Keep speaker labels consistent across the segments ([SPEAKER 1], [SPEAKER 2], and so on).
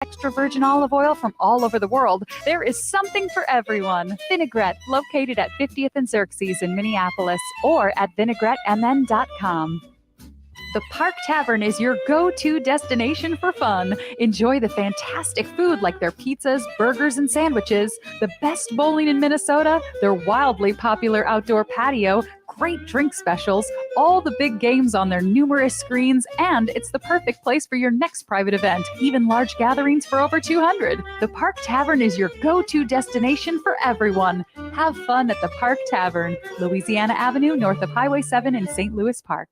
[SPEAKER 1] extra virgin olive oil from all over the world, there is something for everyone. Vinaigrette, located at 50th and Xerxes in Minneapolis, or at vinaigrettemn.com. The Park Tavern is your go-to destination for fun. Enjoy the fantastic food like their pizzas, burgers, and sandwiches, the best bowling in Minnesota, their wildly popular outdoor patio, great drink specials, all the big games on their numerous screens, and it's the perfect place for your next private event, even large gatherings for over 200. The Park Tavern is your go-to destination for everyone. Have fun at the Park Tavern, Louisiana Avenue, north of Highway 7 in St. Louis Park.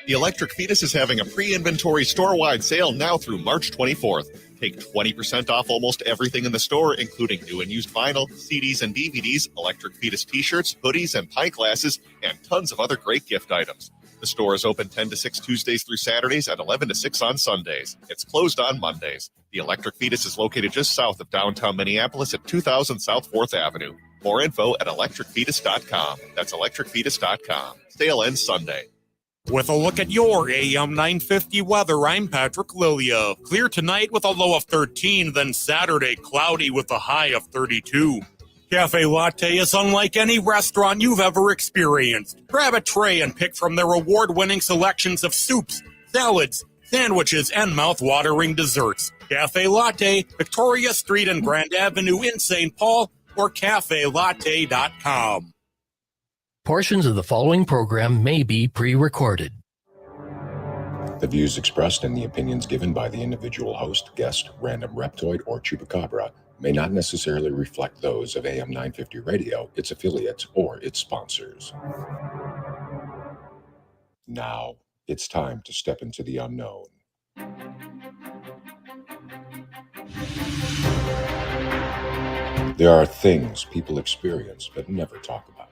[SPEAKER 2] The Electric Fetus is having a pre-inventory store-wide sale now through March 24th. Take 20% off almost everything in the store, including new and used vinyl, CDs and DVDs, Electric Fetus t-shirts, hoodies, and pint glasses, and tons of other great gift items. The store is open 10 to 6 Tuesdays through Saturdays and 11 to 6 on Sundays. It's closed on Mondays. The Electric Fetus is located just south of downtown Minneapolis at 2000 South 4th Avenue. More info at electricfetus.com. That's electricfetus.com. Sale ends Sunday.
[SPEAKER 3] With a look at your AM 950 weather, I'm Patrick Lilia. Clear tonight with a low of 13, then Saturday cloudy with a high of 32. Cafe Latte is unlike any restaurant you've ever experienced. Grab a tray and pick from their award-winning selections of soups, salads, sandwiches, and mouth-watering desserts. Cafe Latte, Victoria Street and Grand Avenue in St. Paul, or cafelatte.com.
[SPEAKER 4] Portions of the following program may be pre-recorded.
[SPEAKER 5] The views expressed and the opinions given by the individual host, guest, random reptoid, or chupacabra may not necessarily reflect those of AM 950 Radio, its affiliates, or its sponsors. Now, it's time to step into the unknown. There are things people experience but never talk about.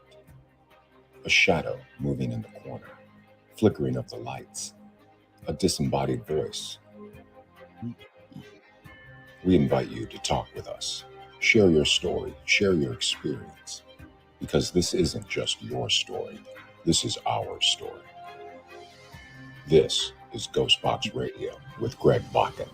[SPEAKER 5] A shadow moving in the corner, flickering of the lights, a disembodied voice. We invite you to talk with us. Share your story, share your experience, because this isn't just your story. This is our story. This is GhostBox Radio with Greg Bakun.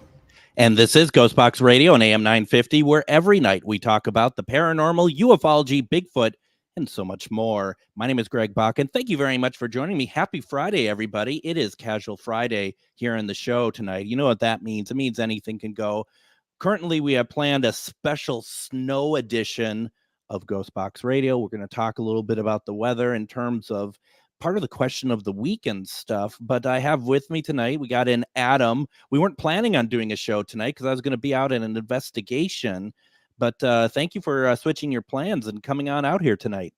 [SPEAKER 6] And this is GhostBox Radio on AM 950, where every night we talk about the paranormal, ufology, Bigfoot, and so much more. My name is Greg Bakun. Thank you very much for joining me. Happy Friday, everybody. It is Casual Friday here in the show tonight. You know what that means. It means anything can go. Currently, we have planned a special snow edition of GhostBox Radio. We're going to talk a little bit about the weather in terms of part of the question of the weekend stuff. But I have with me tonight, we got in Adam. We weren't planning on doing a show tonight because I was going to be out in an investigation. But thank you for switching your plans and coming on out here tonight.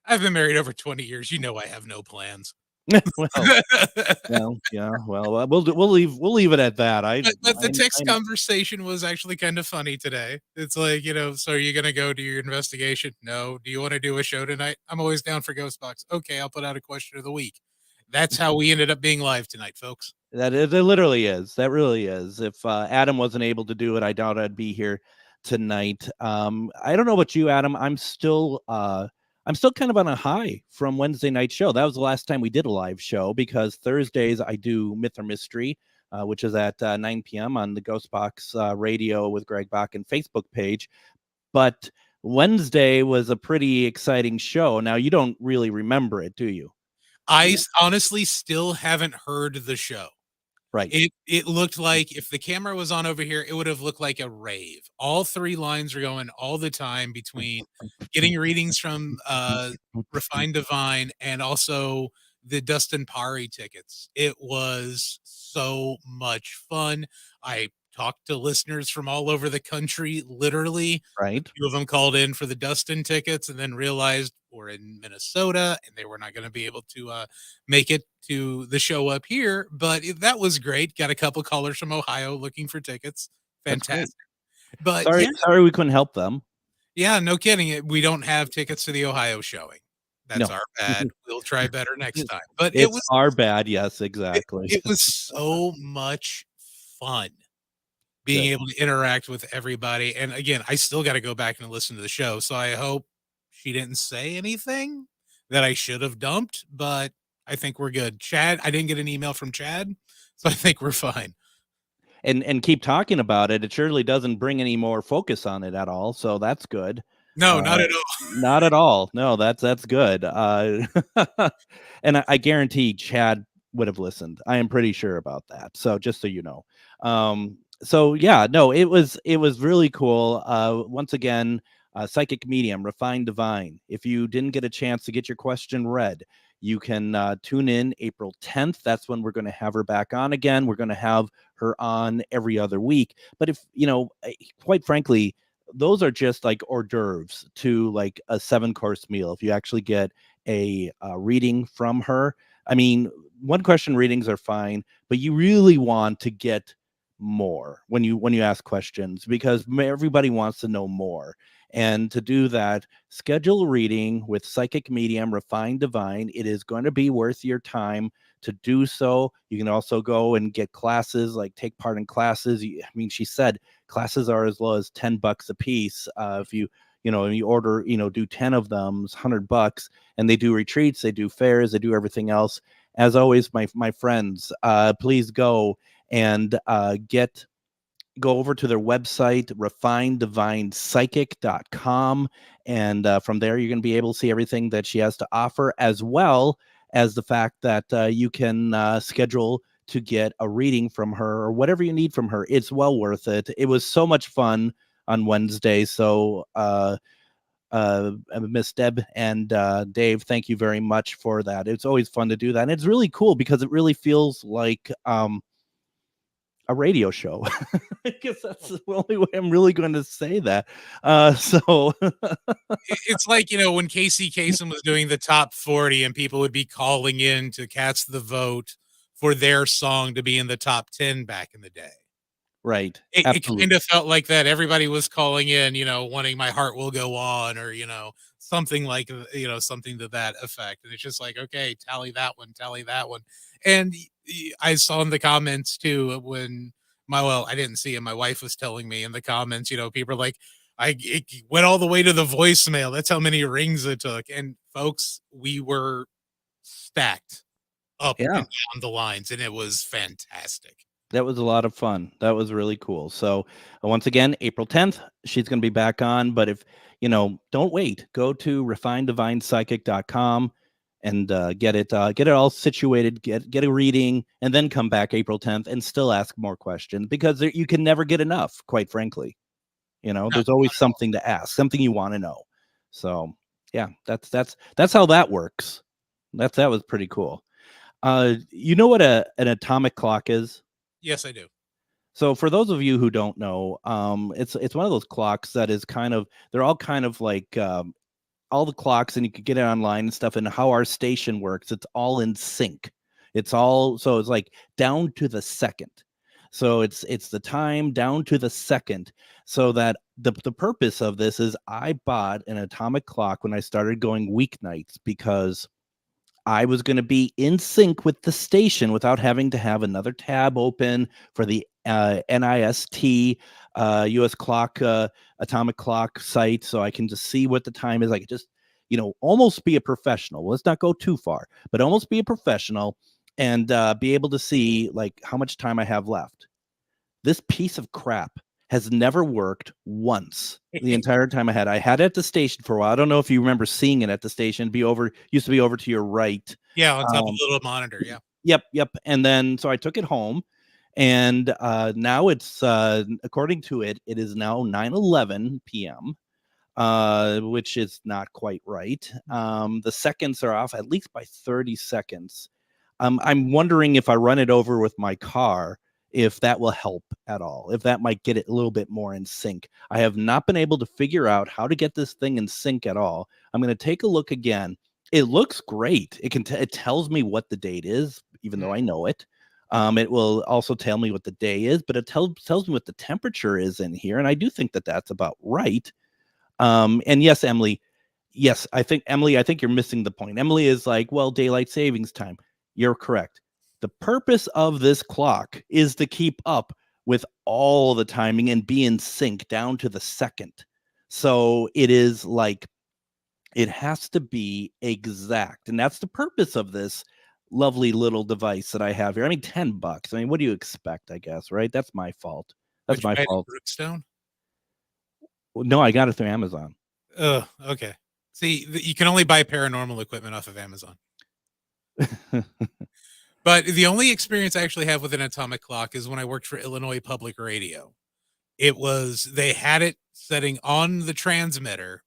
[SPEAKER 7] I've been married over 20 years. You know I have no plans.
[SPEAKER 6] Well, we'll leave it at that.
[SPEAKER 7] But the text conversation was actually kind of funny today. It's like, so are you going to go do your investigation? No. Do you want to do a show tonight? I'm always down for GhostBox. Okay, I'll put out a question of the week. That's how we ended up being live tonight, folks.
[SPEAKER 6] It literally is. That really is. If Adam wasn't able to do it, I doubt I'd be here tonight. I don't know about you, Adam. I'm still kind of on a high from Wednesday night show. That was the last time we did a live show, because Thursdays I do Myth or Mystery, which is at 9 p.m. on the GhostBox Radio with Greg Bakun Facebook page. But Wednesday was a pretty exciting show. Now, you don't really remember it, do you?
[SPEAKER 7] I honestly still haven't heard the show.
[SPEAKER 6] Right.
[SPEAKER 7] It looked like if the camera was on over here, it would have looked like a rave. All three lines were going all the time between getting readings from Refined Divine and also the Dustin Pari tickets. It was so much fun. I talked to listeners from all over the country, literally.
[SPEAKER 6] Right.
[SPEAKER 7] A few of them called in for the Dustin tickets and then realized we're in Minnesota and they were not going to be able to make it to the show up here. But that was great. Got a couple callers from Ohio looking for tickets. Fantastic. But
[SPEAKER 6] sorry we couldn't help them.
[SPEAKER 7] Yeah, no kidding. We don't have tickets to the Ohio showing. That's our bad. We'll try better next time. But it was
[SPEAKER 6] our bad. Yes, exactly.
[SPEAKER 7] It was so much fun being able to interact with everybody. And again, I still got to go back and listen to the show. So I hope she didn't say anything that I should have dumped, but I think we're good. Chad, I didn't get an email from Chad, so I think we're fine.
[SPEAKER 6] and keep talking about it. It surely doesn't bring any more focus on it at all. So that's good.
[SPEAKER 7] No, not at all.
[SPEAKER 6] Not at all. No, that's good. And I guarantee Chad would have listened. I am pretty sure about that. So just so you know. So yeah, no, it was really cool. Once again, Psychic Medium, Refined Divine. If you didn't get a chance to get your question read, you can tune in April 10th. That's when we're going to have her back on again. We're going to have her on every other week. But if, quite frankly, those are just like hors d'oeuvres to like a 7-course meal. If you actually get a reading from her, I mean, one question readings are fine, but you really want to get more when you ask questions, because everybody wants to know more. And to do that, schedule a reading with Psychic Medium, Refined Divine. It is going to be worth your time to do so. You can also go and get classes, like take part in classes. I mean, she said classes are as low as $10 a piece. If you order, do 10 of them, it's $100. And they do retreats, they do fairs, they do everything else. As always, my friends, please go and go over to their website, refineddivinepsychic.com. And from there, you're going to be able to see everything that she has to offer, as well as the fact that you can schedule to get a reading from her or whatever you need from her. It's well worth it. It was so much fun on Wednesday. So, Miss Deb and Dave, thank you very much for that. It's always fun to do that. And it's really cool because it really feels like a radio show. I guess that's the only way I'm really going to say that. So
[SPEAKER 7] It's like, when Casey Kasem was doing the top 40 and people would be calling in to cast the vote for their song to be in the top 10 back in the day.
[SPEAKER 6] right.
[SPEAKER 7] It kind of felt like that. Everybody was calling in, wanting My Heart Will Go On, or, something like, something to that effect. And it's just like, okay, tally that one. And I saw in the comments too, when I didn't see it. My wife was telling me in the comments, people are like, it went all the way to the voicemail. That's how many rings it took. And folks, we were stacked up and down the lines, and it was fantastic.
[SPEAKER 6] That was a lot of fun. That was really cool. So once again, April 10th, she's going to be back on. But if, don't wait, go to refineddivinepsychic.com and get it all situated, get a reading, and then come back April 10th and still ask more questions, because you can never get enough, quite frankly. There's always something to ask, something you want to know. So yeah, that's how that works. That was pretty cool. You know what an atomic clock is?
[SPEAKER 7] Yes, I do.
[SPEAKER 6] So for those of you who don't know, it's one of those clocks that is they're all kind of like all the clocks, and you could get it online and stuff. And how our station works, it's all in sync. It's like down to the second. So it's the time down to the second. So that the purpose of this is, I bought an atomic clock when I started going weeknights, because I was going to be in sync with the station without having to have another tab open for the NIST US clock, atomic clock site. So I can just see what the time is. I could just, almost be a professional. Let's not go too far, but almost be a professional and be able to see like how much time I have left. This piece of crap has never worked once the entire time I had it at the station for a while. I don't know if you remember seeing it at the station. Used to be over to your right.
[SPEAKER 7] Yeah, on top of the little monitor. Yeah.
[SPEAKER 6] Yep. And then so I took it home, and now it's according to it is now 9:11 p.m. Which is not quite right. The seconds are off at least by 30 seconds. I'm wondering if I run it over with my car, if that will help at all, if that might get it a little bit more in sync. I have not been able to figure out how to get this thing in sync at all. I'm going to take a look again. It looks great. It tells me what the date is, even though I know it. It will also tell me what the day is, but it tells me what the temperature is in here. And I do think that that's about right. And yes, Emily, I think you're missing the point. Emily is like, well, daylight savings time. You're correct. The purpose of this clock is to keep up with all the timing and be in sync down to the second. So it is like, it has to be exact. And that's the purpose of this lovely little device that I have here. I mean, $10. I mean, what do you expect? I guess, right? That's my fault. That's
[SPEAKER 7] Did you
[SPEAKER 6] my
[SPEAKER 7] buy it at
[SPEAKER 6] fault.
[SPEAKER 7] Brookstone?
[SPEAKER 6] Well, no, I got it through Amazon.
[SPEAKER 7] Oh, okay. See, you can only buy paranormal equipment off of Amazon. But the only experience I actually have with an atomic clock is when I worked for Illinois Public Radio. They had it setting on the transmitter,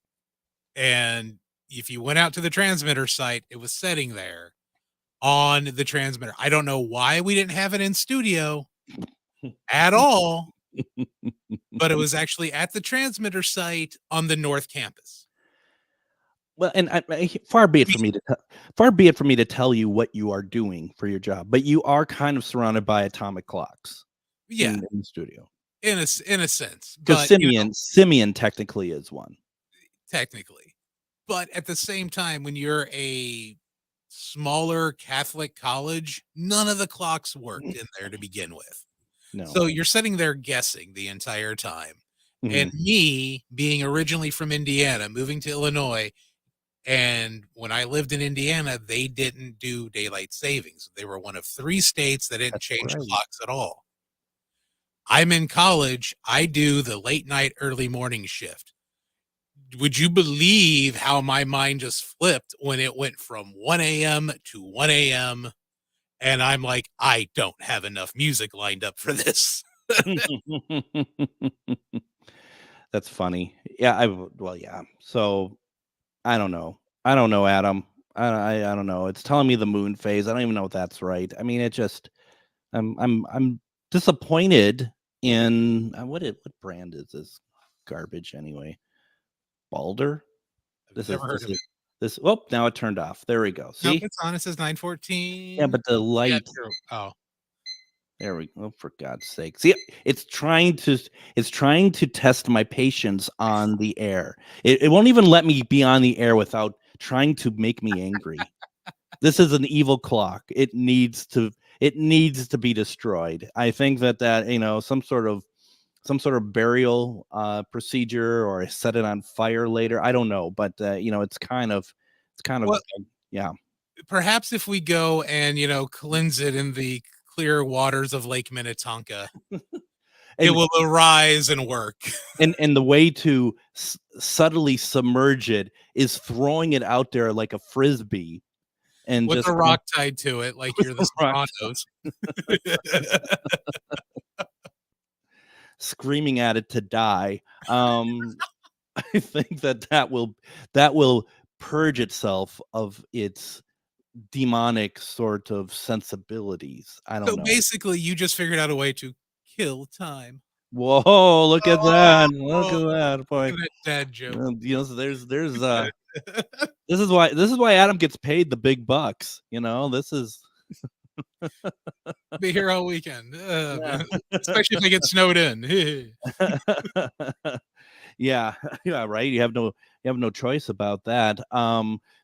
[SPEAKER 7] and if you went out to the transmitter site, it was setting there on the transmitter. I don't know why we didn't have it in studio at all, but it was actually at the transmitter site on the North Campus.
[SPEAKER 6] Well, and far be it for me to tell you what you are doing for your job, but you are kind of surrounded by atomic clocks.
[SPEAKER 7] Yeah,
[SPEAKER 6] in the studio,
[SPEAKER 7] in a sense,
[SPEAKER 6] because
[SPEAKER 7] but
[SPEAKER 6] Simeon technically is one.
[SPEAKER 7] Technically, but at the same time, when you're a smaller Catholic college, none of the clocks worked in there to begin with.
[SPEAKER 6] No,
[SPEAKER 7] So you're sitting there guessing the entire time.
[SPEAKER 6] Mhm.
[SPEAKER 7] And me being originally from Indiana, moving to Illinois, and when I lived in Indiana, they didn't do daylight savings. They were one of 3 states that didn't
[SPEAKER 6] That's
[SPEAKER 7] change
[SPEAKER 6] right.
[SPEAKER 7] clocks at all. I'm in college. I do the late night, early morning shift. Would you believe how my mind just flipped when it went from 1 a.m. to 1 a.m.? And I'm like, I don't have enough music lined up for this.
[SPEAKER 6] That's funny. Yeah, yeah. So I don't know, Adam. I don't know. It's telling me the moon phase. I don't even know if that's right. I mean, it just I'm disappointed in what brand is this garbage anyway? Balder.
[SPEAKER 7] I've never heard of it.
[SPEAKER 6] This. Oh, now it turned off. There we go. See?
[SPEAKER 7] Nope, it's on. It says 9:14.
[SPEAKER 6] Yeah, but the light.
[SPEAKER 7] Yeah, true. Oh,
[SPEAKER 6] There we go. For God's sake. See, it's trying to test my patience on the air. It won't even let me be on the air without trying to make me angry. This is an evil clock. It needs to be destroyed. I think that some sort of burial procedure, or set it on fire later. I don't know, but it's kind of
[SPEAKER 7] Well,
[SPEAKER 6] yeah.
[SPEAKER 7] perhaps if we go and cleanse it in the clear waters of Lake Minnetonka, it will arise and work.
[SPEAKER 6] And the way to subtly submerge it is throwing it out there like a frisbee, and
[SPEAKER 7] with
[SPEAKER 6] just
[SPEAKER 7] a rock tied to it, like you're the Sopranos.
[SPEAKER 6] screaming at it to die. I think that will purge itself of its demonic sort of sensibilities. I don't
[SPEAKER 7] So
[SPEAKER 6] know.
[SPEAKER 7] basically, you just figured out a way to kill time.
[SPEAKER 6] Whoa! Look at that! Look at that, boy.
[SPEAKER 7] Look at that dad joke.
[SPEAKER 6] So there's this is why Adam gets paid the big bucks. This is
[SPEAKER 7] Be here all weekend, especially if they get snowed in.
[SPEAKER 6] yeah, right. You have no choice about that.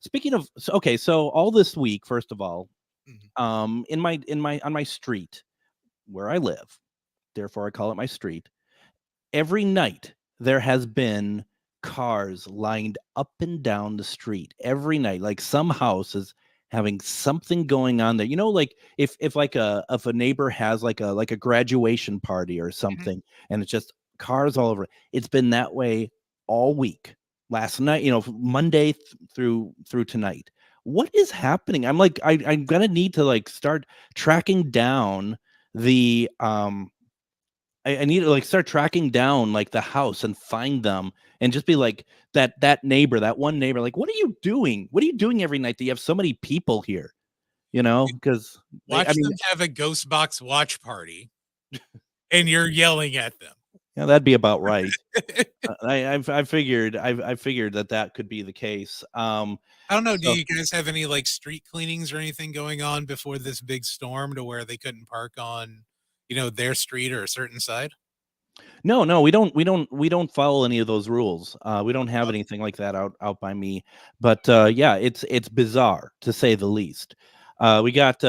[SPEAKER 6] Speaking of, so all this week, first of all, on my street where I live, therefore I call it my street. Every night there has been cars lined up and down the street every night. Like some house is having something going on there. Like if a neighbor has like a graduation party or something, and it's just cars all over. It's been that way all week. Last night, Monday through tonight. What is happening? I'm gonna need to start tracking down the I need to start tracking down the house and find them, and just be like that one neighbor, what are you doing? What are you doing every night that you have so many people here? Because
[SPEAKER 7] Watch them have a GhostBox watch party, and you're yelling at them.
[SPEAKER 6] Yeah, that'd be about right. I figured that could be the case.
[SPEAKER 7] I don't know. Do you guys have any street cleanings or anything going on before this big storm to where they couldn't park on, their street or a certain side?
[SPEAKER 6] No, we don't follow any of those rules. We don't have anything like that out by me. But yeah, it's bizarre to say the least. We got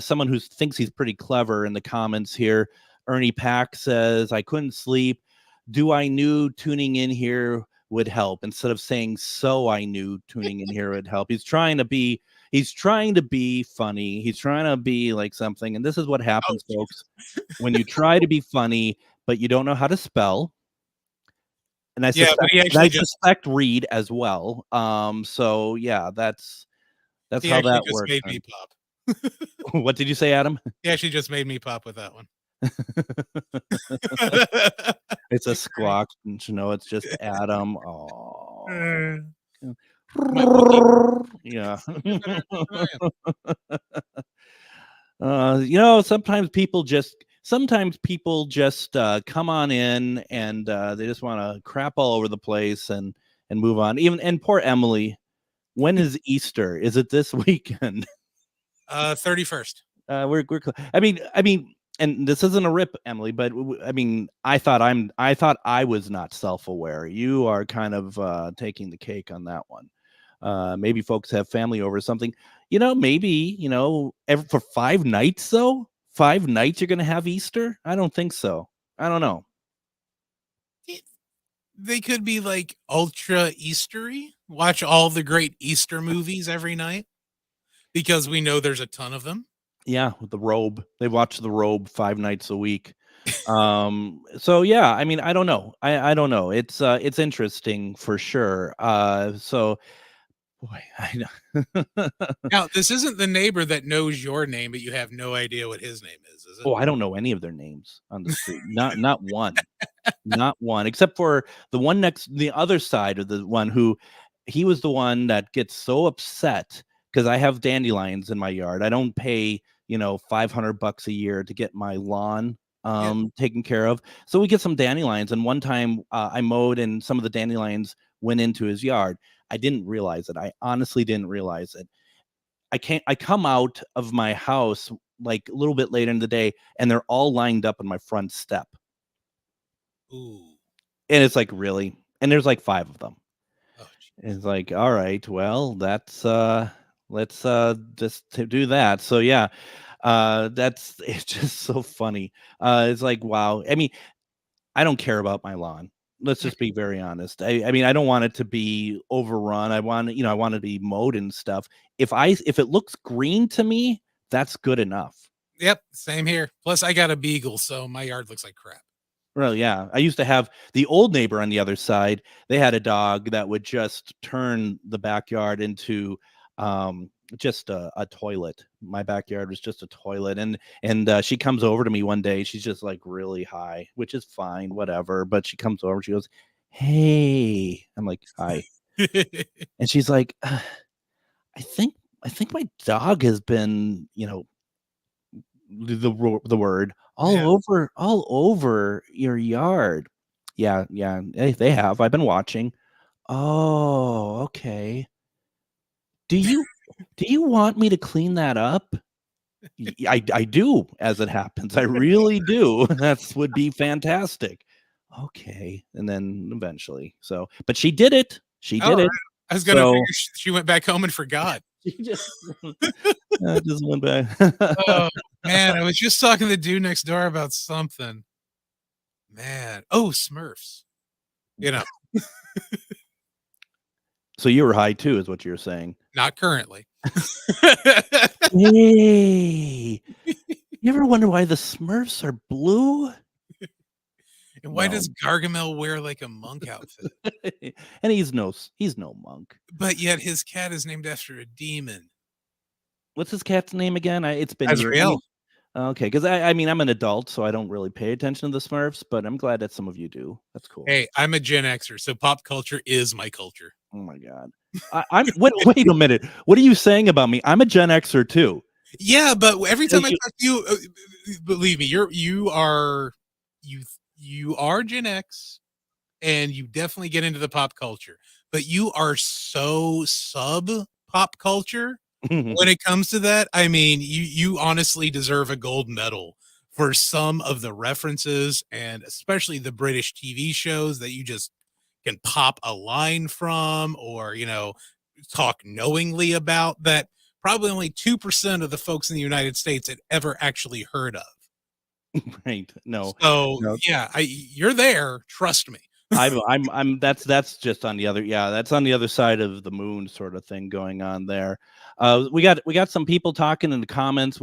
[SPEAKER 6] someone who thinks he's pretty clever in the comments here. Ernie Pack says, I couldn't sleep. Do I knew tuning in here would help, instead of saying so I knew tuning in here would help. He's trying to be He's trying to be funny. He's trying to be like something. And this is what happens, folks, when you try to be funny, but you don't know how to spell. And I
[SPEAKER 7] Yeah,
[SPEAKER 6] suspect,
[SPEAKER 7] but he actually
[SPEAKER 6] suspect read as well. So yeah, that's
[SPEAKER 7] he
[SPEAKER 6] how
[SPEAKER 7] actually
[SPEAKER 6] that
[SPEAKER 7] just
[SPEAKER 6] works.
[SPEAKER 7] made me pop.
[SPEAKER 6] What did you say, Adam?
[SPEAKER 7] He actually just made me pop with that one.
[SPEAKER 6] It's a squawk. Don't you know, it's just Adam. Oh, yeah. Sometimes people just come on in and they just want to crap all over the place and move on. And poor Emily. When is Easter? Is it this weekend?
[SPEAKER 7] 31st.
[SPEAKER 6] We're I mean, and this isn't a rip, Emily, but I mean, I thought I was not self-aware. You are kind of taking the cake on that one. Maybe folks have family over or something. Maybe for 5 nights though. 5 nights you're gonna have Easter? I don't think so. I don't know.
[SPEAKER 7] They could be like ultra Eastery. Watch all the great Easter movies every night because we know there's a ton of them.
[SPEAKER 6] Yeah, with the robe. They watch the robe 5 nights a week. So yeah, I mean, I don't know. I don't know. It's interesting for sure. So boy, I know.
[SPEAKER 7] Now, this isn't the neighbor that knows your name, but you have no idea what his name is it?
[SPEAKER 6] Oh, I don't know any of their names on the street. Not one. Not one, except for the one the other side of the one who he was the one that gets so upset because I have dandelions in my yard. I don't pay, $500 a year to get my lawn taken care of. So we get some dandelions. And one time I mowed and some of the dandelions went into his yard. I didn't realize it. I honestly didn't realize it. I come out of my house like a little bit later in the day and they're all lined up on my front step.
[SPEAKER 7] Ooh.
[SPEAKER 6] And it's like, really? And there's like 5 of them.
[SPEAKER 7] Oh,
[SPEAKER 6] it's like, all right, well, that's let's just do that. So yeah, it's just so funny. It's like, wow. I mean, I don't care about my lawn. Let's just be very honest. I mean, I don't want it to be overrun. I want it to be mowed and stuff. If it looks green to me, that's good enough.
[SPEAKER 7] Yep, same here. Plus, I got a beagle, so my yard looks like crap.
[SPEAKER 6] Well, yeah. I used to have the old neighbor on the other side. They had a dog that would just turn the backyard into just a toilet. My backyard was just a toilet. And she comes over to me one day. She's just like really high, which is fine, whatever. But she comes over. She goes, "Hey." I'm like, "Hi." And she's like, I think my dog has been, the word all over your yard. Yeah, they have. I've been watching. Oh, okay. Do you want me to clean that up? I do, as it happens. I really do. That would be fantastic. Okay. And then eventually. So, but she did it. She did it.
[SPEAKER 7] I was gonna figure she went back home and forgot.
[SPEAKER 6] She just went back.
[SPEAKER 7] Oh man, I was just talking to the dude next door about something. Man, Smurfs.
[SPEAKER 6] So you were high too, is what you're saying.
[SPEAKER 7] Not currently.
[SPEAKER 6] Hey, you ever wonder why the Smurfs are blue?
[SPEAKER 7] And why does Gargamel wear like a monk outfit?
[SPEAKER 6] And he's no monk.
[SPEAKER 7] But yet his cat is named after a demon.
[SPEAKER 6] What's his cat's name again? It's been
[SPEAKER 7] Azrael.
[SPEAKER 6] Okay, because I mean I'm an adult, so I don't really pay attention to the Smurfs, but I'm glad that some of you do. That's cool.
[SPEAKER 7] Hey, I'm a Gen Xer, so pop culture is my culture.
[SPEAKER 6] Oh my god. I'm wait a minute. What are you saying about me? I'm a Gen Xer too.
[SPEAKER 7] Yeah, but every time I talk to you, believe me, you are Gen X, and you definitely get into the pop culture. But you are so sub pop culture when it comes to that. I mean, you honestly deserve a gold medal for some of the references, and especially the British TV shows that you just can pop a line from, or talk knowingly about, that probably only 2% of the folks in the United States had ever actually heard of.
[SPEAKER 6] Right. No.
[SPEAKER 7] So yeah, you're there. Trust me.
[SPEAKER 6] I'm that's just on the other, yeah, that's on the other side of the moon sort of thing going on there. We got some people talking in the comments.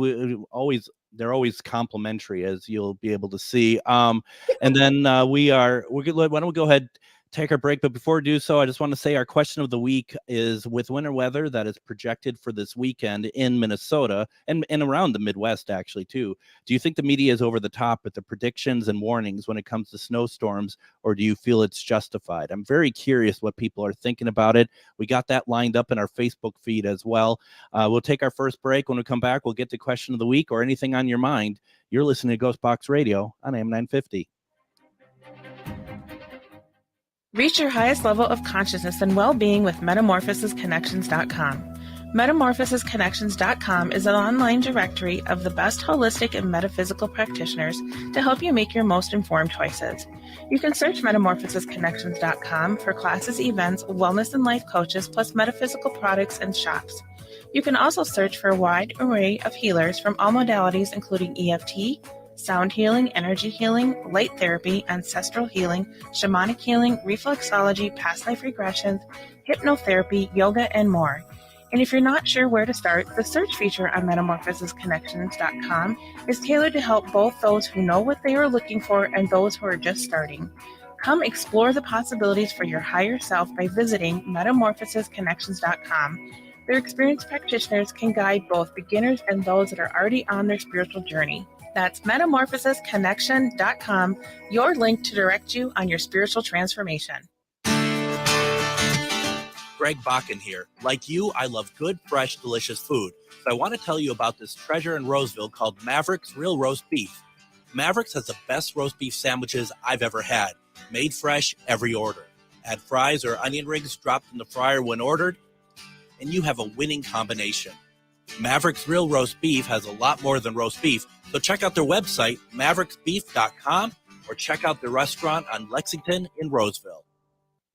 [SPEAKER 6] They're always complimentary, as you'll be able to see. And then we're good. Why don't we go ahead, take our break? But before we do so, I just want to say our question of the week is: with winter weather that is projected for this weekend in Minnesota and around the Midwest, actually too, do you think the media is over the top with the predictions and warnings when it comes to snowstorms, or do you feel it's justified? I'm very curious what people are thinking about it. We got that lined up in our Facebook feed as well. We'll take our first break. When we come back, we'll get to question of the week or anything on your mind. You're listening to GhostBox Radio on AM 950.
[SPEAKER 8] Reach your highest level of consciousness and well-being with metamorphosisconnections.com. Metamorphosisconnections.com is an online directory of the best holistic and metaphysical practitioners to help you make your most informed choices. You can search metamorphosisconnections.com for classes, events, wellness and life coaches, plus metaphysical products and shops. You can also search for a wide array of healers from all modalities, including EFT, sound healing, energy healing, light therapy, ancestral healing, shamanic healing, reflexology, past life regressions, hypnotherapy, yoga, and more. And if you're not sure where to start, the search feature on metamorphosisconnections.com is tailored to help both those who know what they are looking for and those who are just starting. Come explore the possibilities for your higher self by visiting metamorphosisconnections.com. Their experienced practitioners can guide both beginners and those that are already on their spiritual journey. That's metamorphosisconnection.com, your link to direct you on your spiritual transformation.
[SPEAKER 6] Greg Bakun here. Like you, I love good, fresh, delicious food. So I want to tell you about this treasure in Roseville called Maverick's Real Roast Beef. Maverick's has the best roast beef sandwiches I've ever had. Made fresh every order. Add fries or onion rings dropped in the fryer when ordered, and you have a winning combination. Maverick's Real Roast Beef has a lot more than roast beef, so check out their website, mavericksbeef.com, or check out their restaurant on Lexington in Roseville.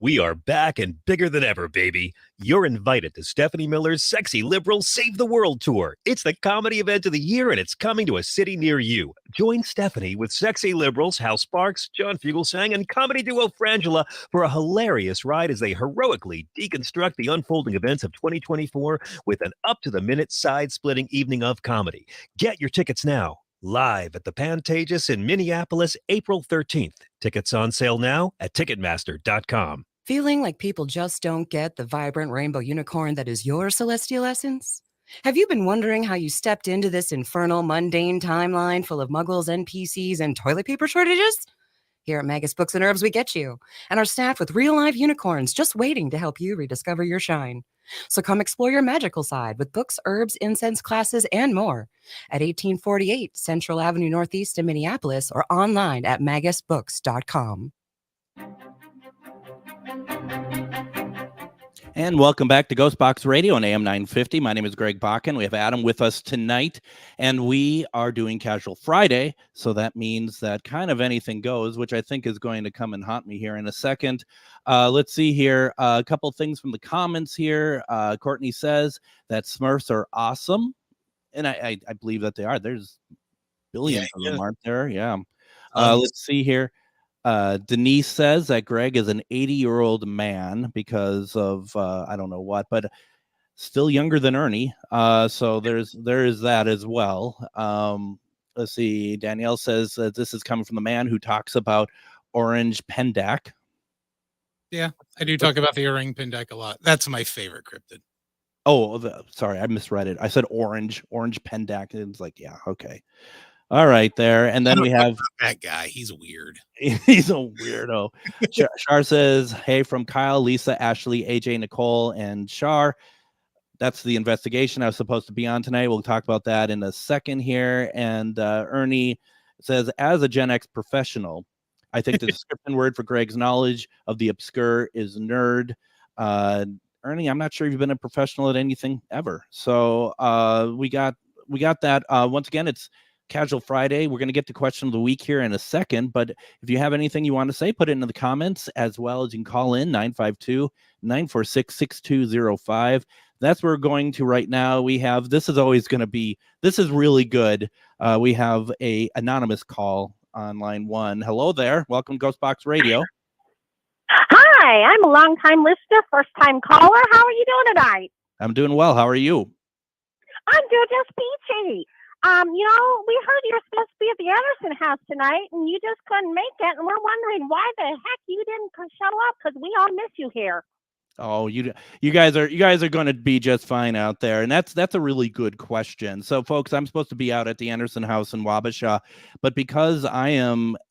[SPEAKER 9] We are back and bigger than ever, baby. You're invited to Stephanie Miller's Sexy Liberal Save the World Tour. It's the comedy event of the year, and it's coming to a city near you. Join Stephanie with Sexy Liberals, Hal Sparks, John Fugelsang, and comedy duo Frangela for a hilarious ride as they heroically deconstruct the unfolding events of 2024 with an up-to-the-minute, side-splitting evening of comedy. Get your tickets now. Live at the Pantages in Minneapolis, April 13th. Tickets on sale now at Ticketmaster.com.
[SPEAKER 10] Feeling like people just don't get the vibrant rainbow unicorn that is your celestial essence? Have you been wondering how you stepped into this infernal, mundane timeline full of muggles, NPCs, and toilet paper shortages? Here at Magus Books and Herbs, we get you, and are staffed with real-life unicorns just waiting to help you rediscover your shine. So come explore your magical side with books, herbs, incense classes, and more at 1848 Central Avenue Northeast in Minneapolis or online at magusbooks.com.
[SPEAKER 6] And welcome back to GhostBox Radio on AM 950. My name is Greg Bakun. We have Adam with us tonight, and we are doing Casual Friday. So that means that kind of anything goes, which I think is going to come and haunt me here in a second. Let's see here. A couple things from the comments here. Courtney says that Smurfs are awesome. And I believe that they are. There's billions of them, aren't there? Yeah. Let's see here. Denise says that Greg is an 80-year-old man because of I don't know what, but still younger than Ernie. So there is that as well. Let's see. Danielle says that this is coming from the man who talks about orange pendak.
[SPEAKER 7] Yeah, I do talk about the O-ring pendak a lot. That's my favorite cryptid.
[SPEAKER 6] Oh, sorry, I misread it. I said orange pendak. It's like, yeah, okay. All right, there. And then we have
[SPEAKER 7] that guy. He's weird.
[SPEAKER 6] He's a weirdo. Shar says, hey, from Kyle, Lisa, Ashley, AJ, Nicole, and Shar. That's the investigation I was supposed to be on tonight. We'll talk about that in a second here. And Ernie says, as a Gen X professional, I think the description word for Greg's knowledge of the obscure is nerd. Ernie, I'm not sure if you've been a professional at anything ever. So we got that. Once again, it's Casual Friday. We're going to get to question of the week here in a second, but if you have anything you want to say, put it into the comments, as well as you can call in 952-946-6205. That's where we're going to right now. We have, this is really good. We have a anonymous call on line 1. Hello there. Welcome to GhostBox Radio.
[SPEAKER 11] Hi, I'm a long-time listener, first-time caller. How are you doing tonight?
[SPEAKER 6] I'm doing well. How are you?
[SPEAKER 11] I'm doing just peachy. We heard you were supposed to be at the Anderson house tonight, and you just couldn't make it, and we're wondering why the heck you didn't show up, because we all miss you here.
[SPEAKER 6] Oh, you guys are going to be just fine out there, and that's a really good question. So, folks, I'm supposed to be out at the Anderson House in Wabasha, but because I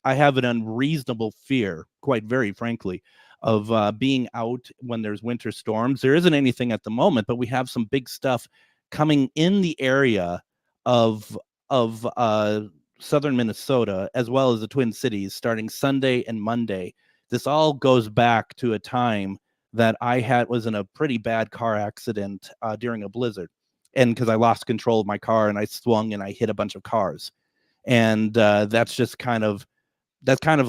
[SPEAKER 6] have an unreasonable fear, quite very frankly, of being out when there's winter storms. There isn't anything at the moment, but we have some big stuff coming in the area of southern Minnesota, as well as the Twin Cities, starting Sunday and Monday. This all goes back to a time that I was in a pretty bad car accident during a blizzard, and because I lost control of my car and I swung and I hit a bunch of cars, and that's kind of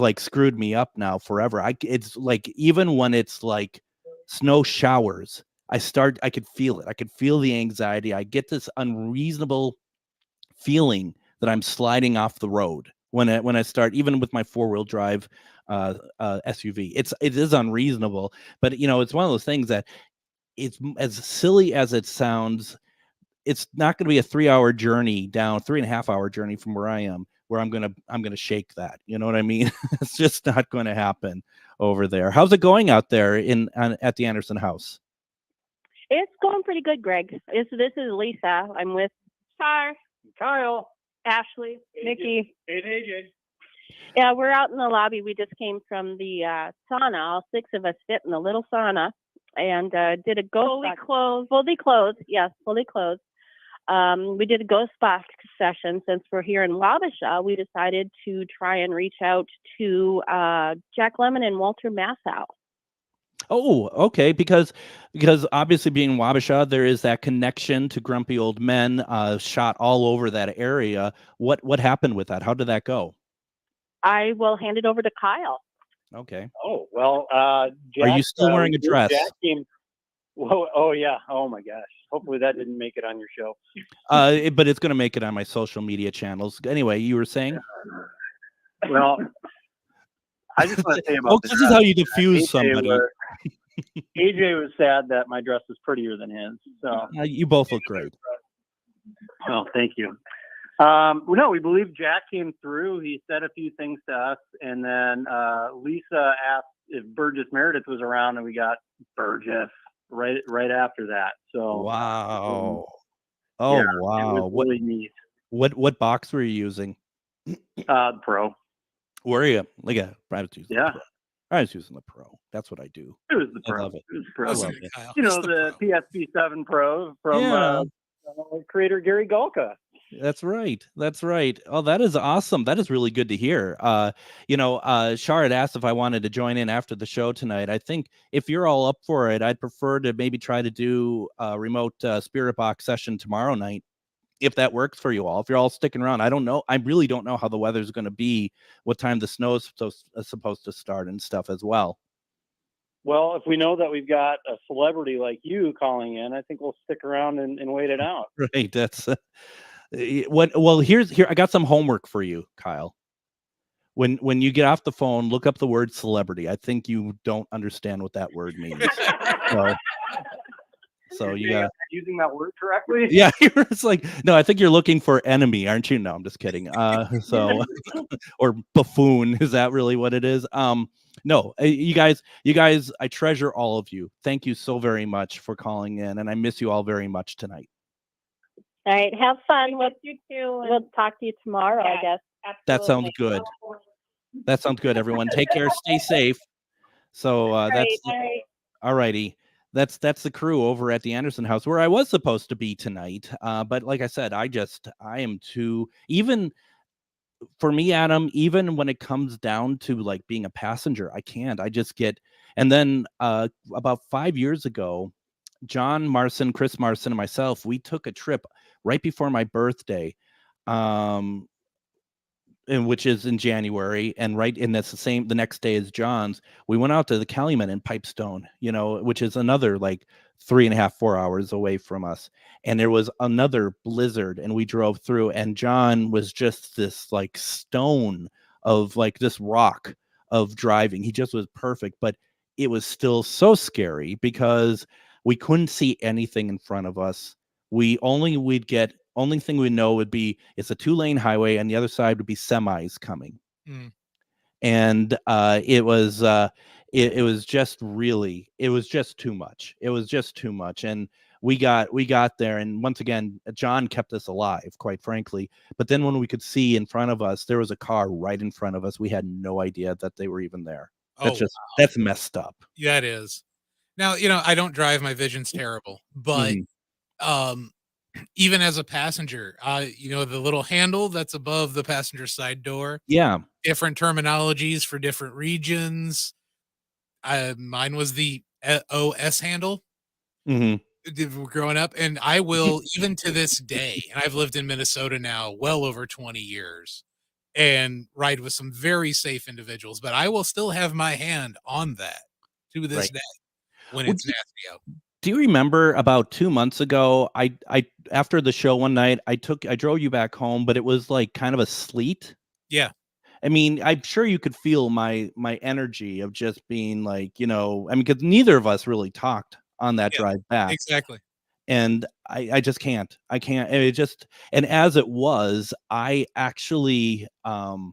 [SPEAKER 6] like screwed me up now forever. It's like, even when it's like snow showers, I could feel it. I could feel the anxiety. I get this unreasonable feeling that I'm sliding off the road when I start, even with my 4-wheel drive SUV. It is unreasonable, but it's one of those things that, it's as silly as it sounds, it's not going to be a 3-hour journey down, 3.5-hour journey from where I am, where I'm gonna shake that. You know what I mean? It's just not going to happen over there. How's it going out there at the Anderson house?
[SPEAKER 11] It's going pretty good, Greg. This is Lisa. I'm with Char, Kyle, Ashley, Nikki, and AJ. Yeah, we're out in the lobby. We just came from the sauna. All 6 of us fit in the little sauna, and did a fully clothed. Yes, fully clothed. We did a GhostBox session. Since we're here in Wabasha, we decided to try and reach out to Jack Lemmon and Walter Massow.
[SPEAKER 6] Oh, okay. Because obviously, being Wabasha, there is that connection to grumpy old men shot all over that area. What happened with that? How did that go?
[SPEAKER 11] I will hand it over to Kyle.
[SPEAKER 6] Okay.
[SPEAKER 12] Oh, well, Jack,
[SPEAKER 6] are you still wearing a dress?
[SPEAKER 12] Jack came, oh, yeah. Oh, my gosh. Hopefully that didn't make it on your show.
[SPEAKER 6] But it's going to make it on my social media channels. Anyway, you were saying?
[SPEAKER 12] Well, I just want to say about
[SPEAKER 6] this is how you diffuse somebody.
[SPEAKER 12] AJ was sad that my dress was prettier than his. So
[SPEAKER 6] you both look great.
[SPEAKER 12] Oh, thank you. No, we believe Jack came through. He said a few things to us, and then Lisa asked if Burgess Meredith was around, and we got Burgess right after that. So
[SPEAKER 6] wow.
[SPEAKER 12] Wow. It was really neat.
[SPEAKER 6] What box were you using?
[SPEAKER 12] Pro.
[SPEAKER 6] Were you? I was using
[SPEAKER 12] the
[SPEAKER 6] Pro. That's what I do.
[SPEAKER 12] It was the Pro.
[SPEAKER 6] I love it.
[SPEAKER 12] It was the Pro.
[SPEAKER 6] I love it.
[SPEAKER 12] The PSP7 Pro from creator Gary Golka.
[SPEAKER 6] That's right. Oh, that is awesome. That is really good to hear. Shar had asked if I wanted to join in after the show tonight. I think if you're all up for it, I'd prefer to maybe try to do a remote Spirit Box session tomorrow night, if that works for you all. If you're all sticking around, I don't know. I really don't know how the weather's going to be, what time the snow is supposed to start and stuff as well.
[SPEAKER 12] Well, if we know that we've got a celebrity like you calling in, I think we'll stick around and wait it out.
[SPEAKER 6] Right. That's here. I got some homework for you, Kyle. When you get off the phone, look up the word celebrity. I think you don't understand what that word means. So you got
[SPEAKER 12] using that word correctly.
[SPEAKER 6] Yeah, it's like, no, I think you're looking for enemy, aren't you? No, I'm just kidding. Or buffoon, is that really what it is? No, you guys, I treasure all of you. Thank you so very much for calling in, and I miss you all very much tonight.
[SPEAKER 11] All right, have fun. We'll talk to you tomorrow, I guess. Absolutely.
[SPEAKER 6] That sounds good. That sounds good, everyone. Take care, stay safe. So all righty. That's the crew over at the Anderson house, where I was supposed to be tonight. But like I said, I am too, even for me, Adam, even when it comes down to like being a passenger, I can't. I just get, and then about 5 years ago, John Marson, Chris Marson, and myself, we took a trip right before my birthday, which is in January, and that's the next day as John's. We went out to the Calumet in Pipestone, which is another like 3.5, 4 hours away from us. And there was another blizzard, and we drove through, and John was just this like stone of like this rock of driving. He just was perfect, but it was still so scary because we couldn't see anything in front of us. Only thing we know would be it's a 2-lane highway and the other side would be semis coming.
[SPEAKER 7] Mm.
[SPEAKER 6] And it was just too much. It was just too much. And we got there, and once again, John kept us alive, quite frankly. But then when we could see in front of us, there was a car right in front of us. We had no idea that they were even there.
[SPEAKER 7] Oh,
[SPEAKER 6] That's messed up.
[SPEAKER 7] Yeah, it is. Now, I don't drive, my vision's terrible, but even as a passenger, the little handle that's above the passenger side door,
[SPEAKER 6] Yeah.
[SPEAKER 7] different terminologies for different regions. Mine was the OS handle growing up, and I will, even to this day, and I've lived in Minnesota now well over 20 years and ride with some very safe individuals, but I will still have my hand on that to this day when it's nasty out.
[SPEAKER 6] Do you remember about 2 months ago, I after the show one night, I drove you back home, but it was like kind of a sleet.
[SPEAKER 7] Yeah.
[SPEAKER 6] I mean, I'm sure you could feel my energy of just being like, because neither of us really talked on that drive back.
[SPEAKER 7] Exactly.
[SPEAKER 6] And I just can't. I can't. And as it was, I actually, when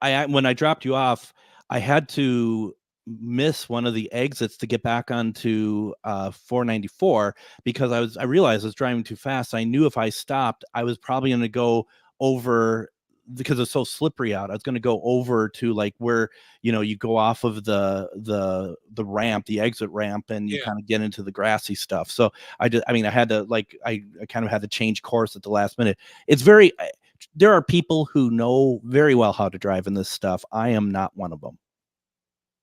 [SPEAKER 6] I dropped you off, I had to miss one of the exits to get back onto 494 because I realized I was driving too fast. I knew if I stopped, I was probably going to go over because it's so slippery out. I was going to go over to like where you go off of the ramp, the exit ramp, and you kind of get into the grassy stuff. So I had to I kind of had to change course at the last minute. There are people who know very well how to drive in this stuff. I am not one of them.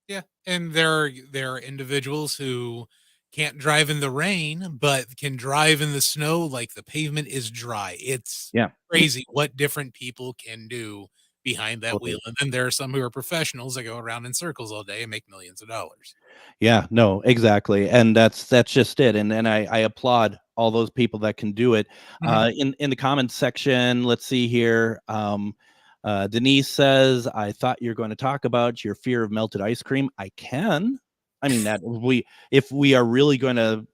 [SPEAKER 7] Yeah, and there are individuals who can't drive in the rain, but can drive in the snow like the pavement is dry. It's crazy what different people can do behind that wheel. And then there are some who are professionals that go around in circles all day and make millions of dollars.
[SPEAKER 6] Yeah, no, exactly. And that's just it. And I applaud all those people that can do it. In the comments section, let's see here. Denise says, I thought you're going to talk about your fear of melted ice cream. I can. I mean, if we are really going to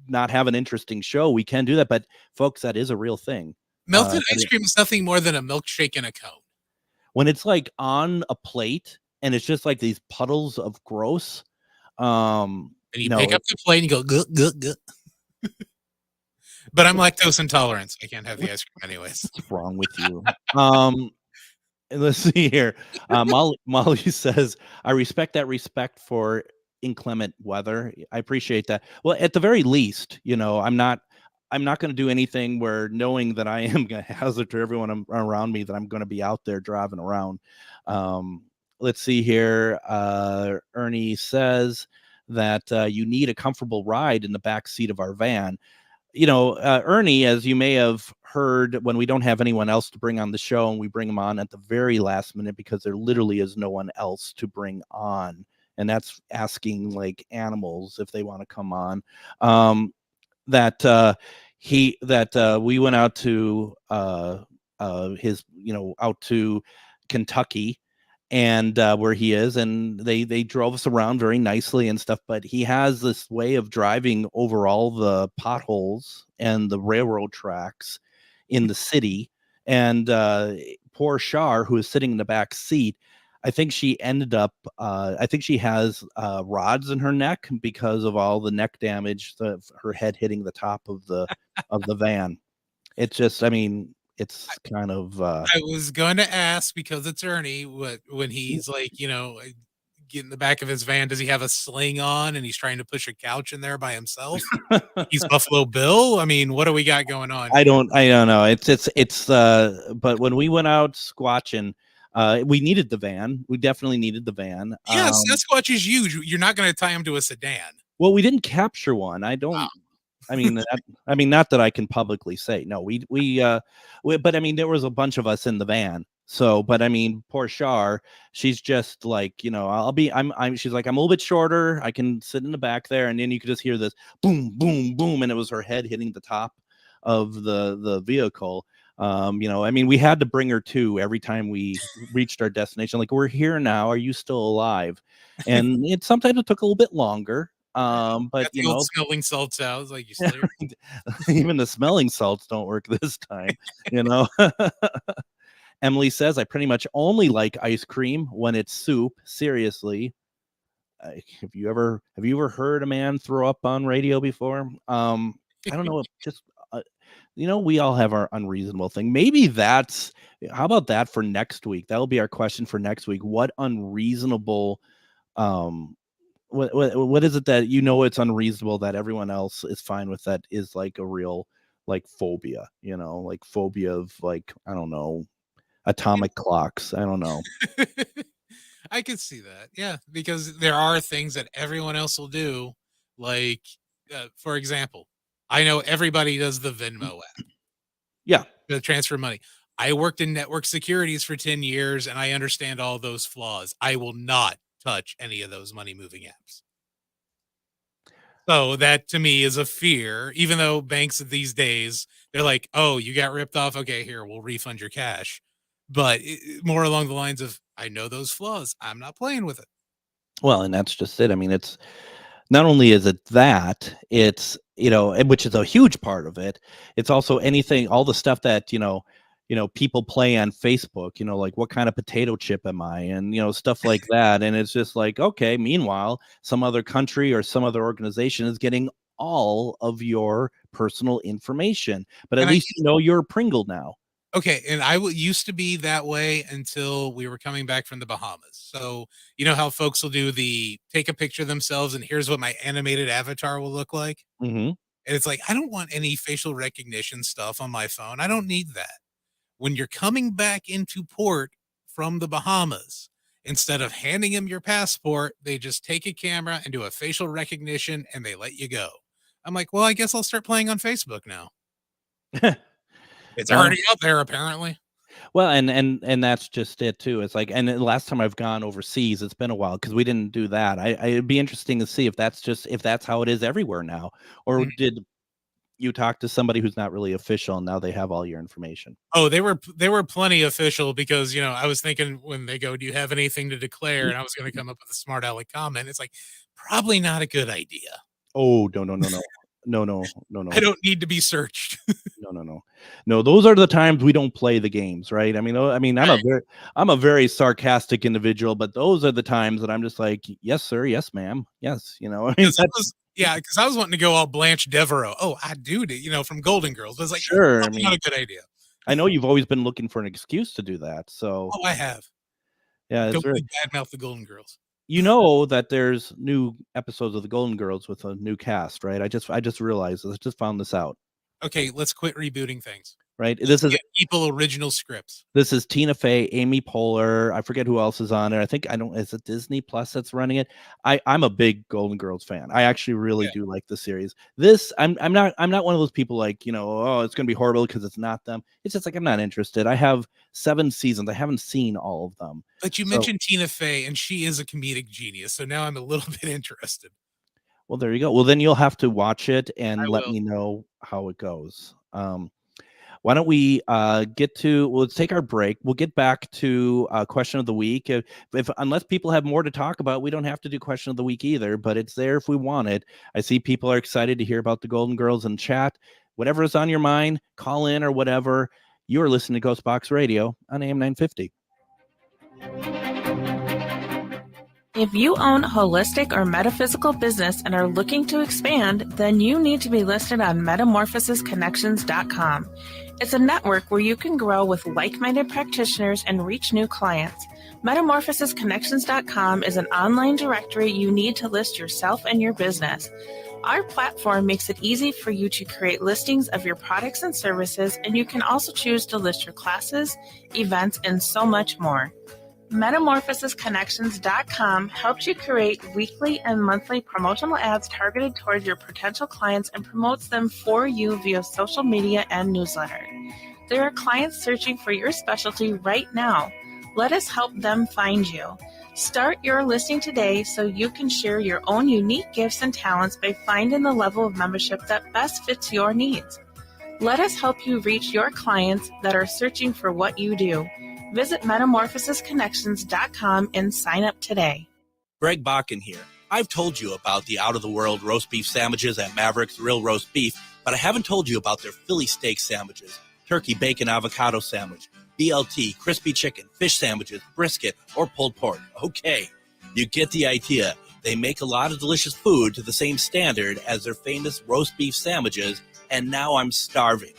[SPEAKER 6] not have an interesting show, we can do that. But folks, that is a real thing.
[SPEAKER 7] Melted ice cream is nothing more than a milkshake in a cone.
[SPEAKER 6] When it's like on a plate and it's just like these puddles of gross.
[SPEAKER 7] And you pick up the plate and you go, gut, gut, gut. But I'm lactose intolerant. So I can't have the ice cream anyways.
[SPEAKER 6] What's wrong with you? Let's see here. Molly says, I respect for inclement weather. I appreciate that. Well, at the very least, I'm not going to do anything where knowing that I am going to hazard to everyone around me that I'm going to be out there driving around. Let's see here. Ernie says that you need a comfortable ride in the back seat of our van. Ernie, as you may have heard, when we don't have anyone else to bring on the show and we bring them on at the very last minute because there literally is no one else to bring on. And that's asking like animals if they want to come on. We went out to out to Kentucky and where he is, and they drove us around very nicely and stuff, but he has this way of driving over all the potholes and the railroad tracks in the city. And poor Shar, who is sitting in the back seat, I think she ended up I think she has rods in her neck because of all the neck damage, her head hitting the top of the van. It's just, it's kind of
[SPEAKER 7] I was going to ask, because it's Ernie, when he's like, get in the back of his van, does he have a sling on and he's trying to push a couch in there by himself? He's Buffalo Bill. What do we got going on?
[SPEAKER 6] I don't know. It's but when we went out squatching, we needed the van. We definitely needed the van.
[SPEAKER 7] Yes, Sasquatch is huge. You're not going to tie him to a sedan.
[SPEAKER 6] Well, we didn't capture one. I don't. Wow. Not that I can publicly say. No, but there was a bunch of us in the van. So, but poor Shar, she's just like, she's like, I'm a little bit shorter. I can sit in the back there. And then you could just hear this boom, boom, boom. And it was her head hitting the top of the vehicle. I mean, we had to bring her to every time we reached our destination. Like, we're here now. Are you still alive? And sometimes it took a little bit longer. But
[SPEAKER 7] got the old smelling salts out. It's like, you still here?
[SPEAKER 6] even the smelling salts don't work this time. Emily says, I pretty much only like ice cream when it's soup. Seriously. Have you ever heard a man throw up on radio before? I don't know. Just, we all have our unreasonable thing. Maybe how about that for next week? That'll be our question for next week. What unreasonable, what is it that it's unreasonable that everyone else is fine with, that is like a real like phobia, like phobia of, like, I don't know, atomic clocks. I don't know.
[SPEAKER 7] I could see that. Yeah, because there are things that everyone else will do. Like, for example, I know everybody does the Venmo app.
[SPEAKER 6] Yeah.
[SPEAKER 7] To transfer money. I worked in network securities for 10 years and I understand all those flaws. I will not touch any of those money moving apps. So that to me is a fear, even though banks these days, they're like, oh, you got ripped off. Okay, here, we'll refund your cash. But more along the lines of, I know those flaws. I'm not playing with it.
[SPEAKER 6] Well, and that's just it. I mean, it's not only is it that, it's, which is a huge part of it. It's also all the stuff that, people play on Facebook, like, what kind of potato chip am I? And, stuff like that. And it's just like, okay, meanwhile, some other country or some other organization is getting all of your personal information, but at least you're a Pringle now.
[SPEAKER 7] Okay, and I used to be that way until we were coming back from the Bahamas. So, you know how folks will do take a picture of themselves and here's what my animated avatar will look like?
[SPEAKER 6] Mm-hmm.
[SPEAKER 7] And it's like, I don't want any facial recognition stuff on my phone. I don't need that. When you're coming back into port from the Bahamas, instead of handing them your passport, they just take a camera and do a facial recognition and they let you go. I'm like, well, I guess I'll start playing on Facebook now. It's already out there, apparently.
[SPEAKER 6] Well, and that's just it too. It's like, and the last time I've gone overseas, it's been a while because we didn't do that. It'd be interesting to see if that's how it is everywhere now, or did you talk to somebody who's not really official and now they have all your information?
[SPEAKER 7] Oh, they were plenty official because, I was thinking when they go, do you have anything to declare? And I was going to come up with a smart aleck comment. It's like, probably not a good idea.
[SPEAKER 6] Oh, no. No.
[SPEAKER 7] I don't need to be searched.
[SPEAKER 6] No. Those are the times we don't play the games, right? I mean, I'm a very sarcastic individual, but those are the times that I'm just like, yes, sir, yes, ma'am, yes.
[SPEAKER 7] Because I was wanting to go all Blanche Devereaux. Oh, I do, from Golden Girls. But it's like,
[SPEAKER 6] sure,
[SPEAKER 7] not a good idea.
[SPEAKER 6] I know you've always been looking for an excuse to do that. So,
[SPEAKER 7] I have.
[SPEAKER 6] Yeah,
[SPEAKER 7] don't badmouth the Golden Girls.
[SPEAKER 6] You know that there's new episodes of the Golden Girls with a new cast, right? I just realized this. I just found this out.
[SPEAKER 7] Okay, let's quit rebooting things.
[SPEAKER 6] Right. This is
[SPEAKER 7] people original scripts.
[SPEAKER 6] This is Tina Fey, Amy Poehler. I forget who else is on it. Is it Disney Plus that's running it? I'm a big Golden Girls fan. I actually really do like the series. I'm not one of those people like, oh, it's gonna be horrible because it's not them. It's just like, I'm not interested. I have 7 seasons. I haven't seen all of them.
[SPEAKER 7] But you mentioned Tina Fey, and she is a comedic genius. So now I'm a little bit interested.
[SPEAKER 6] Well, there you go. Well, then you'll have to watch it and let me know how it goes. Why don't we let's take our break. We'll get back to question of the week. Unless people have more to talk about, we don't have to do question of the week either, but it's there if we want it. I see people are excited to hear about the Golden Girls in chat. Whatever is on your mind, call in or whatever. You're listening to GhostBox Radio on AM 950.
[SPEAKER 8] If you own a holistic or metaphysical business and are looking to expand, then you need to be listed on metamorphosisconnections.com. It's a network where you can grow with like-minded practitioners and reach new clients. Metamorphosisconnections.com is an online directory you need to list yourself and your business. Our platform makes it easy for you to create listings of your products and services, and you can also choose to list your classes, events, and so much more. Metamorphosisconnections.com helps you create weekly and monthly promotional ads targeted towards your potential clients and promotes them for you via social media and newsletter. There are clients searching for your specialty right now. Let us help them find you. Start your listing today so you can share your own unique gifts and talents by finding the level of membership that best fits your needs. Let us help you reach your clients that are searching for what you do. Visit metamorphosisconnections.com and sign up today.
[SPEAKER 6] Greg Bakun here. I've told you about the out-of-the-world roast beef sandwiches at Maverick's Real Roast Beef, but I haven't told you about their Philly steak sandwiches, turkey bacon avocado sandwich, BLT, crispy chicken, fish sandwiches, brisket, or pulled pork. Okay, you get the idea. They make a lot of delicious food to the same standard as their famous roast beef sandwiches, and now I'm starving.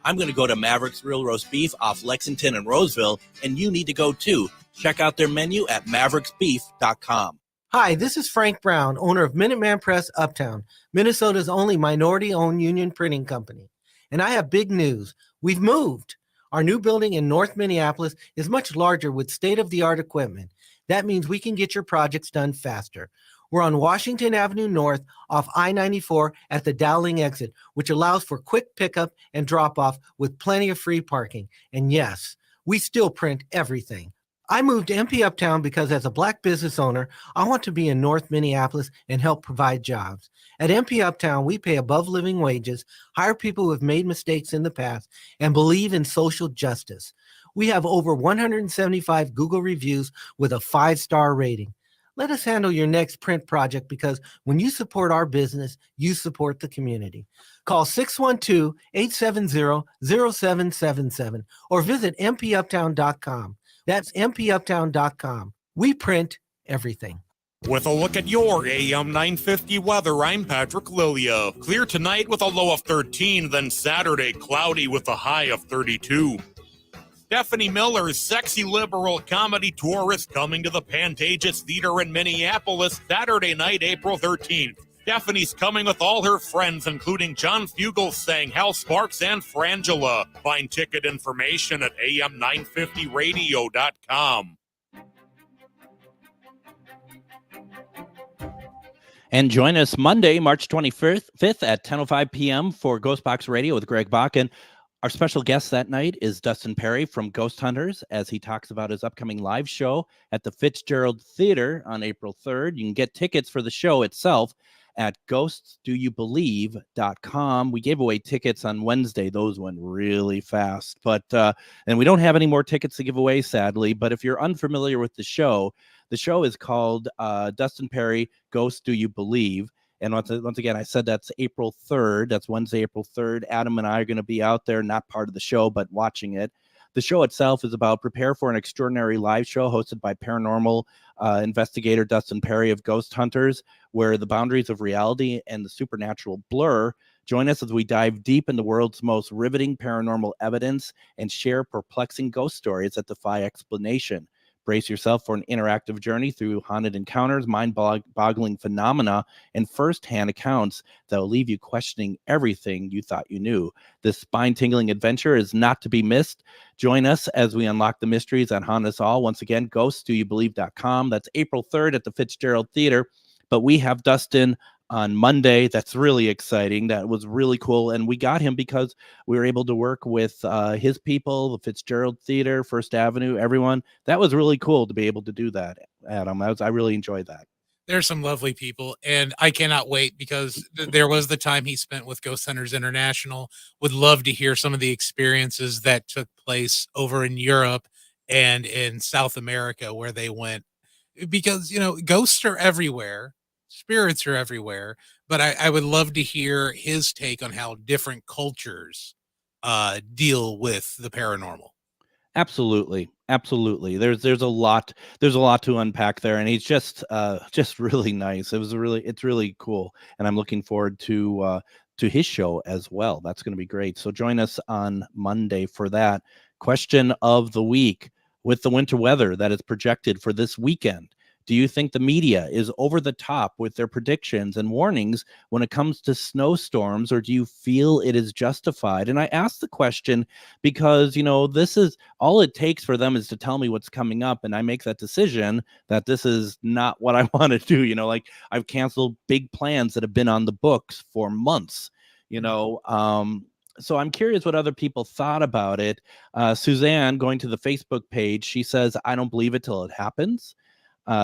[SPEAKER 6] I'm going to go to Maverick's Real Roast Beef off Lexington and Roseville, and you need to go too. Check out their menu at mavericksbeef.com.
[SPEAKER 13] Hi, this is Frank Brown, owner of Minuteman Press Uptown, Minnesota's only minority-owned union printing company. And I have big news. We've moved. Our new building in North Minneapolis is much larger with state-of-the-art equipment. That means we can get your projects done faster. We're on Washington Avenue North off I-94 at the Dowling exit, which allows for quick pickup and drop-off with plenty of free parking. And yes, we still print everything. I moved to MP Uptown because as a Black business owner, I want to be in North Minneapolis and help provide jobs. At MP Uptown, we pay above living wages, hire people who have made mistakes in the past, and believe in social justice. We have over 175 Google reviews with a 5-star rating. Let us handle your next print project because when you support our business, you support the community. Call 612-870-0777 or visit mpuptown.com. That's mpuptown.com. We print everything.
[SPEAKER 3] With a look at your AM 950 weather, I'm Patrick Lilia. Clear tonight with a low of 13, then Saturday cloudy with a high of 32. Stephanie Miller's Sexy Liberal Comedy Tour is coming to the Pantages Theater in Minneapolis Saturday night, April 13th. Stephanie's coming with all her friends, including John Fugelsang, Hal Sparks, and Frangela. Find ticket information at am950radio.com.
[SPEAKER 6] And join us Monday, March 25th at 10:05 p.m. for GhostBox Radio with Greg Bakun. Our special guest that night is Dustin Perry from Ghost Hunters as he talks about his upcoming live show at the Fitzgerald Theater on April 3rd. You can get tickets for the show itself at ghostsdoyoubelieve.com. We gave away tickets on Wednesday. Those went really fast, and we don't have any more tickets to give away, sadly. But if you're unfamiliar with the show is called Dustin Perry, Ghost Do You Believe? And once again, I said that's April 3rd. That's Wednesday, April 3rd. Adam and I are going to be out there, not part of the show, but watching it. The show itself is about prepare for an extraordinary live show hosted by paranormal investigator Dustin Perry of Ghost Hunters, where the boundaries of reality and the supernatural blur. Join us as we dive deep in the world's most riveting paranormal evidence and share perplexing ghost stories that defy explanation. Brace yourself for an interactive journey through haunted encounters, mind-boggling phenomena, and first-hand accounts that will leave you questioning everything you thought you knew. This spine-tingling adventure is not to be missed. Join us as we unlock the mysteries that haunt us all. Once again, ghostsdoyoubelieve.com. That's April 3rd at the Fitzgerald Theater. But we have Dustin on Monday. That's really exciting. That was really cool. And we got him because we were able to work with his people, the Fitzgerald Theater, First Avenue, everyone. That was really cool to be able to do that, Adam. I really enjoyed that.
[SPEAKER 7] There's some lovely people, and I cannot wait because there was the time he spent with Ghost Hunters International. Would love to hear some of the experiences that took place over in Europe and in South America where they went, because, ghosts are everywhere. Spirits are everywhere, but I would love to hear his take on how different cultures deal with the paranormal.
[SPEAKER 6] Absolutely. There's a lot to unpack there, and he's just really nice. It's really cool, and I'm looking forward to his show as well. That's going to be great. So join us on Monday for that. Question of the week: with the winter weather that is projected for this weekend, do you think the media is over the top with their predictions and warnings when it comes to snowstorms, or do you feel it is justified? And I ask the question because, this is all it takes for them is to tell me what's coming up, and I make that decision that this is not what I want to do. Like I've canceled big plans that have been on the books for months, So I'm curious what other people thought about it. Suzanne, going to the Facebook page, she says, I don't believe it till it happens.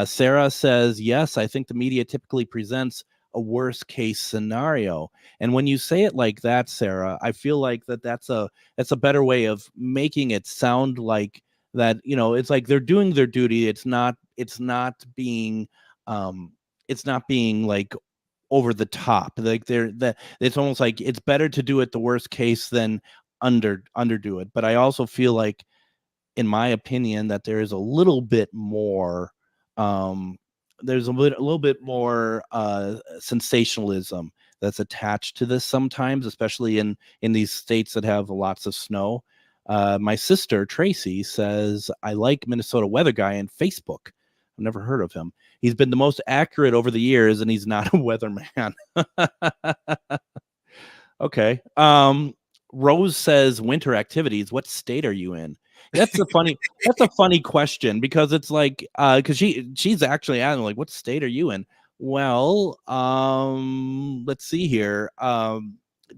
[SPEAKER 6] Sarah says, yes, I think the media typically presents a worst case scenario. And when you say it like that, Sarah, I feel like that's a better way of making it sound like that, it's like they're doing their duty. It's not being like over the top. Like it's almost like it's better to do it the worst case than underdo it. But I also feel like, in my opinion, that there is a little bit more there's a little bit more sensationalism that's attached to this sometimes, especially in these states that have lots of snow. My sister Tracy says, I like Minnesota Weather Guy on Facebook. I've never heard of him. He's been the most accurate over the years, and he's not a weatherman. Okay. Rose says, winter activities. What state are you in? That's a funny question, because it's like, because she's actually asking, like, what state are you in? Well, let's see here.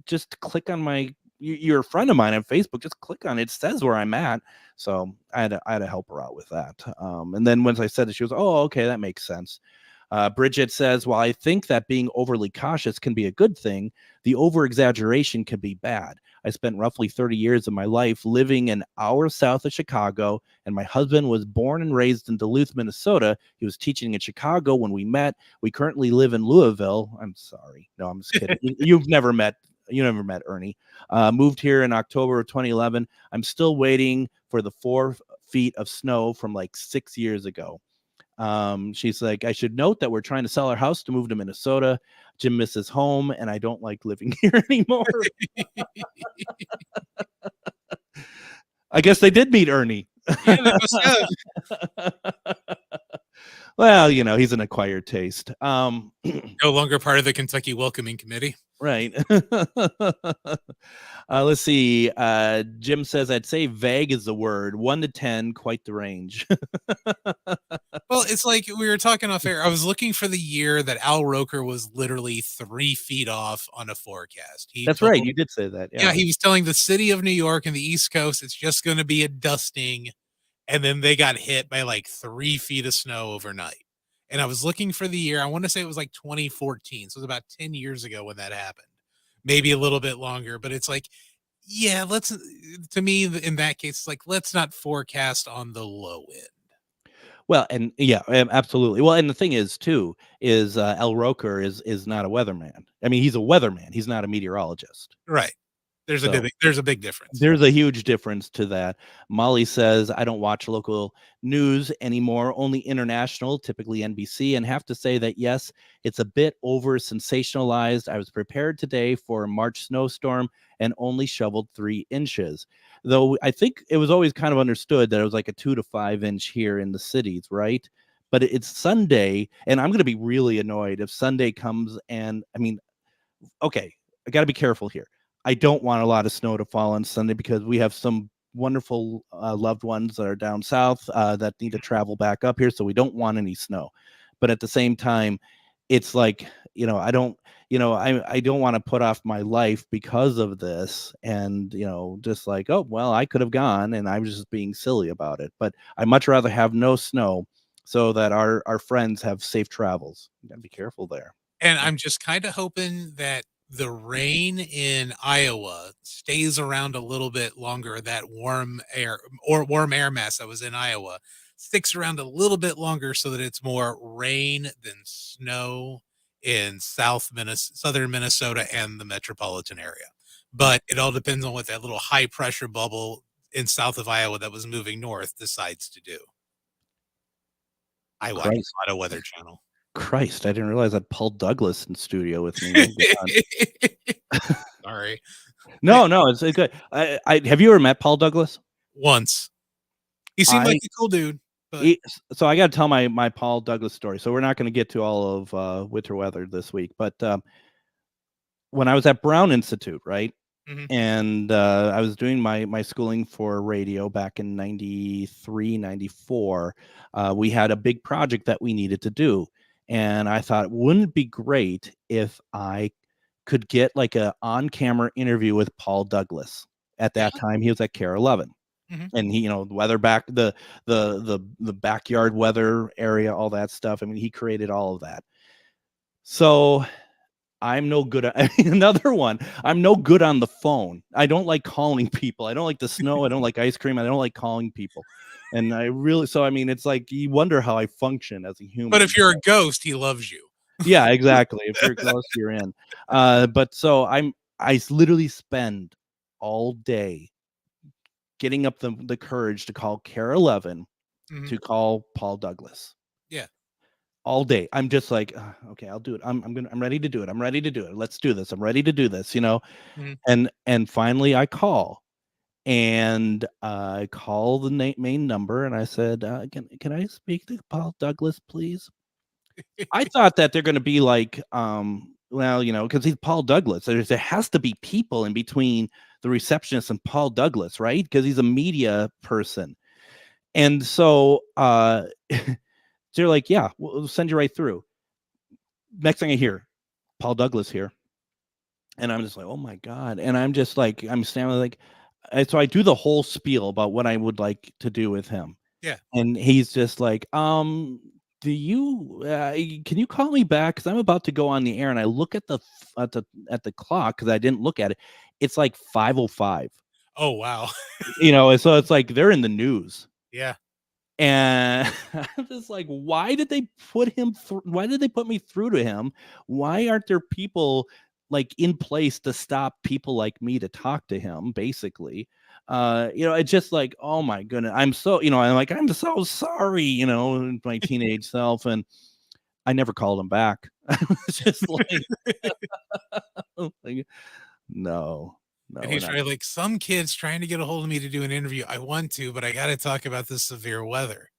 [SPEAKER 6] Just click on you're a friend of mine on Facebook. Just click on it. It says where I'm at. So I had to help her out with that. And then once I said it, she was, oh, okay, that makes sense. Bridget says, while I think that being overly cautious can be a good thing, the over-exaggeration can be bad. I spent roughly 30 years of my life living an hour south of Chicago, and my husband was born and raised in Duluth, Minnesota. He was teaching in Chicago when we met. We currently live in Louisville. I'm sorry. No, I'm just kidding. You never met Ernie. Moved here in October of 2011. I'm still waiting for the 4 feet of snow from like 6 years ago. She's like, I should note that we're trying to sell our house to move to Minnesota. Jim misses home, and I don't like living here anymore. I guess they did meet Ernie.
[SPEAKER 7] Yeah, they must have.
[SPEAKER 6] Well, he's an acquired taste.
[SPEAKER 7] No longer part of the Kentucky Welcoming Committee.
[SPEAKER 6] Right. Let's see. Jim says, I'd say vague is the word. 1 to 10, quite the range.
[SPEAKER 7] Well, it's like we were talking off air. I was looking for the year that Al Roker was literally 3 feet off on a forecast.
[SPEAKER 6] That's right. You did say that.
[SPEAKER 7] Yeah, he was telling the city of New York and the East Coast it's just going to be a dusting. And then they got hit by like 3 feet of snow overnight. And I was looking for the year. I want to say it was like 2014. So it was about 10 years ago when that happened. Maybe a little bit longer. But it's like, yeah, to me, in that case, it's like, let's not forecast on the low end.
[SPEAKER 6] Well, and yeah, absolutely. Well, and the thing is, too, is Al Roker is not a weatherman. I mean, he's a weatherman. He's not a meteorologist.
[SPEAKER 7] Right. There's a big difference.
[SPEAKER 6] There's a huge difference to that. Molly says, I don't watch local news anymore, only international, typically NBC, and have to say that, yes, it's a bit over sensationalized. I was prepared today for a March snowstorm and only shoveled 3 inches. Though I think it was always kind of understood that it was like a 2 to 5 inch here in the cities, right? But it's Sunday, and I'm going to be really annoyed if Sunday comes and, I mean, okay, I got to be careful here. I don't want a lot of snow to fall on Sunday because we have some wonderful loved ones that are down south that need to travel back up here. So we don't want any snow. But at the same time, it's like, I don't want to put off my life because of this. And, just like, oh, well, I could have gone and I was just being silly about it. But I'd much rather have no snow so that our friends have safe travels. You got to be careful there.
[SPEAKER 7] And I'm just kind of hoping that the rain in Iowa stays around a little bit longer. That warm air mass that was in Iowa sticks around a little bit longer so that it's more rain than snow in southern Minnesota and the metropolitan area. But it all depends on what that little high pressure bubble in south of Iowa that was moving north decides to do. I watch a lot of Weather Channel.
[SPEAKER 6] Christ, I didn't realize I had Paul Douglas in studio with me.
[SPEAKER 7] Sorry.
[SPEAKER 6] No, it's good. I have you ever met Paul Douglas?
[SPEAKER 7] Once. He seemed like a cool dude. But...
[SPEAKER 6] So I got to tell my Paul Douglas story. So we're not going to get to all of winter weather this week, but when I was at Brown Institute, right? Mm-hmm. And I was doing my schooling for radio back in 93, 94. We had a big project that we needed to do. And I thought, wouldn't it be great if I could get like a on-camera interview with Paul Douglas? At that time, he was at KARE 11, and he, the weather back, the backyard weather area, all that stuff. I mean, he created all of that. So I'm no good at another one. I'm no good on the phone. I don't like calling people. I don't like the snow. I don't like ice cream. I don't like calling people. And I really, so I mean, it's like you wonder how I function as a human.
[SPEAKER 7] But if you're a ghost, he loves you.
[SPEAKER 6] Yeah, exactly. If you're close, you're in. But so I literally spend all day getting up the courage to call Care 11 to call Paul Douglas.
[SPEAKER 7] Yeah.
[SPEAKER 6] All day. I'm just like, okay, I'll do it. I'm ready to do it. I'm ready to do it. Let's do this. I'm ready to do this, And finally I call. And I call the main number and I said, can I speak to Paul Douglas, please? I thought that they're going to be like, well, because he's Paul Douglas. There has to be people in between the receptionist and Paul Douglas, right? Because he's a media person. And so they're like, yeah, we'll send you right through. Next thing I hear, Paul Douglas here. And I'm just like, oh my God. And I'm just like, I'm standing like, so I do the whole spiel about what I would like to do with him.
[SPEAKER 7] Yeah.
[SPEAKER 6] And he's just like, can you call me back? Cause I'm about to go on the air. And I look at the clock cause I didn't look at it. It's like 5:05.
[SPEAKER 7] Oh, wow.
[SPEAKER 6] So it's like, they're in the news.
[SPEAKER 7] Yeah.
[SPEAKER 6] And I'm just like, why did they put him through? Why did they put me through to him? Why aren't there people like in place to stop people like me to talk to him? Basically, it's just like, oh my goodness, I'm so, I'm like, I'm so sorry, my teenage self, and I never called him back. I was just like, no.
[SPEAKER 7] And he's probably like, some kid's trying to get a hold of me to do an interview. I want to, but I got to talk about this severe weather.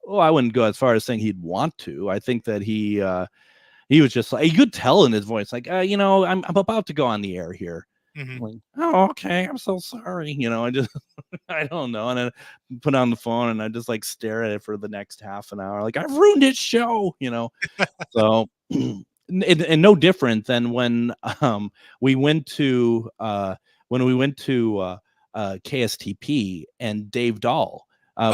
[SPEAKER 6] Well, I wouldn't go as far as saying he'd want to. I think that he was just like, you could tell in his voice, like, I'm about to go on the air here. Like, oh, okay, I'm so sorry. I just, I don't know. And I put on the phone and I just like stare at it for the next half an hour. Like, I've ruined his show, So, and no different than when we went to KSTP and Dave Dahl.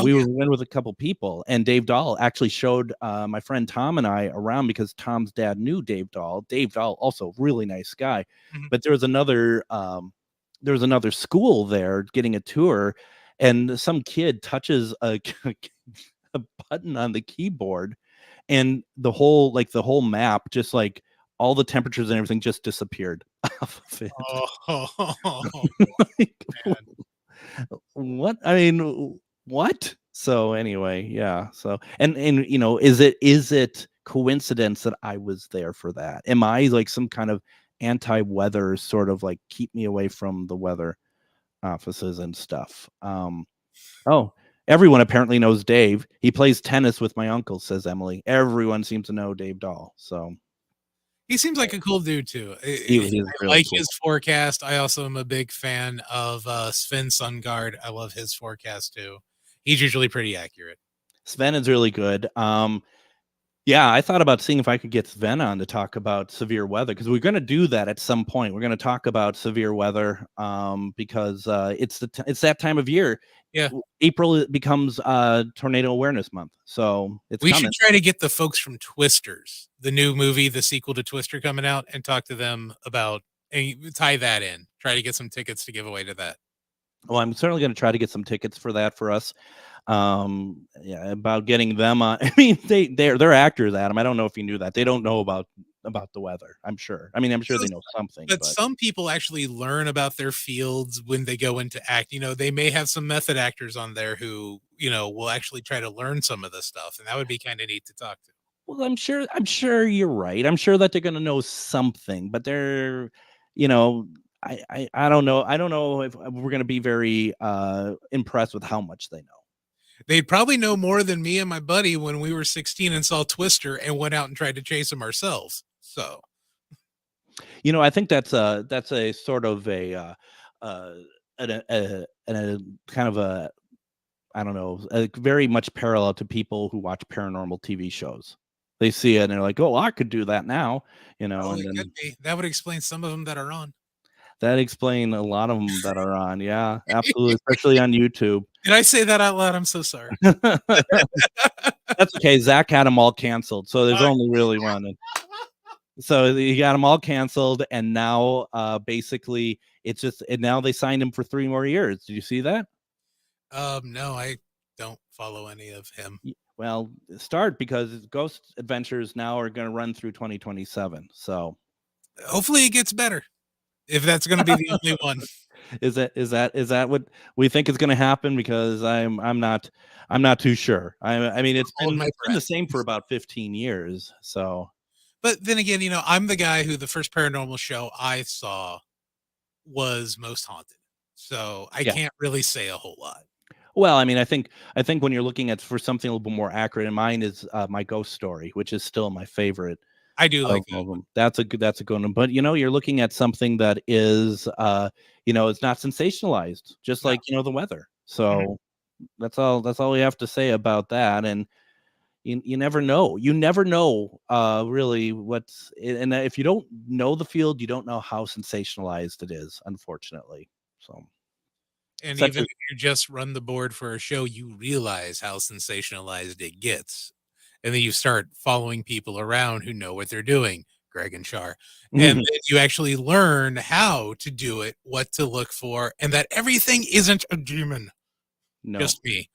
[SPEAKER 6] We went with a couple people, and Dave Dahl actually showed my friend Tom and I around because Tom's dad knew Dave Dahl. Dave Dahl, also really nice guy, but there was another school there getting a tour, and some kid touches a button on the keyboard, and the whole map, just like all the temperatures and everything, just disappeared off of it. What? I mean, what? So anyway, yeah. So and is it coincidence that I was there for that? Am I like some kind of anti-weather sort of like keep me away from the weather offices and stuff? Oh, everyone apparently knows Dave. He plays tennis with my uncle, says Emily. Everyone seems to know Dave Dahl. So
[SPEAKER 7] he seems like a cool dude too.
[SPEAKER 6] He is
[SPEAKER 7] I
[SPEAKER 6] really
[SPEAKER 7] like
[SPEAKER 6] cool.
[SPEAKER 7] his forecast. I also am a big fan of Sven Sundgaard. I love his forecast too. He's usually pretty accurate.
[SPEAKER 6] Sven is really good. Yeah, I thought about seeing if I could get Sven on to talk about severe weather, because we're going to do that at some point. We're going to talk about severe weather because it's that time of year.
[SPEAKER 7] Yeah,
[SPEAKER 6] April becomes Tornado Awareness Month, so
[SPEAKER 7] we should try to get the folks from Twisters, the new movie, the sequel to Twister coming out, and talk to them about and tie that in. Try to get some tickets to give away to that.
[SPEAKER 6] Well, I'm certainly going to try to get some tickets for that for us. Yeah, about getting them on. I mean, they're actors, Adam. I don't know if you knew that. They don't know about the weather, I'm sure. I mean, I'm sure they know something.
[SPEAKER 7] But some people actually learn about their fields when they go into act. They may have some method actors on there who, will actually try to learn some of this stuff. And that would be kind of neat to talk to.
[SPEAKER 6] Well, I'm sure you're right. I'm sure that they're going to know something, but they're, I don't know. I don't know if we're going to be very impressed with how much they know.
[SPEAKER 7] They'd probably know more than me and my buddy when we were 16 and saw Twister and went out and tried to chase him ourselves. So,
[SPEAKER 6] I think that's a sort of a kind of a, I don't know, a very much parallel to people who watch paranormal TV shows. They see it and they're like, "Oh, I could do that now,"
[SPEAKER 7] and then that would explain some of them that are on.
[SPEAKER 6] That explain a lot of them that are on. Yeah, absolutely, especially on YouTube.
[SPEAKER 7] Did I say that out loud? I'm so sorry.
[SPEAKER 6] That's okay. Zach had them all canceled, so there's only really one. So he got them all canceled, and now basically it's just, and now they signed him for 3 more years. Did you see that?
[SPEAKER 7] No, I don't follow any of him.
[SPEAKER 6] Well, start, because Ghost Adventures now are going to run through 2027. So
[SPEAKER 7] hopefully it gets better, if that's going to be the only one.
[SPEAKER 6] Is that what we think is going to happen? Because I'm not too sure. I mean, it's been the same for about 15 years. So,
[SPEAKER 7] but then again, I'm the guy who the first paranormal show I saw was Most Haunted, so I can't really say a whole lot.
[SPEAKER 6] Well, I mean, I think when you're looking at for something a little bit more accurate, and mine is My Ghost Story, which is still my favorite.
[SPEAKER 7] I do like that.
[SPEAKER 6] That's a good one. But you're looking at something that is it's not sensationalized, just like the weather. So that's all we have to say about that. And you never know. You never know really what's, and if you don't know the field, you don't know how sensationalized it is, unfortunately. So,
[SPEAKER 7] and even if you just run the board for a show, you realize how sensationalized it gets. And then you start following people around who know what they're doing, Greg and Char. And then you actually learn how to do it, what to look for, and that everything isn't a demon.
[SPEAKER 6] No.
[SPEAKER 7] Just me.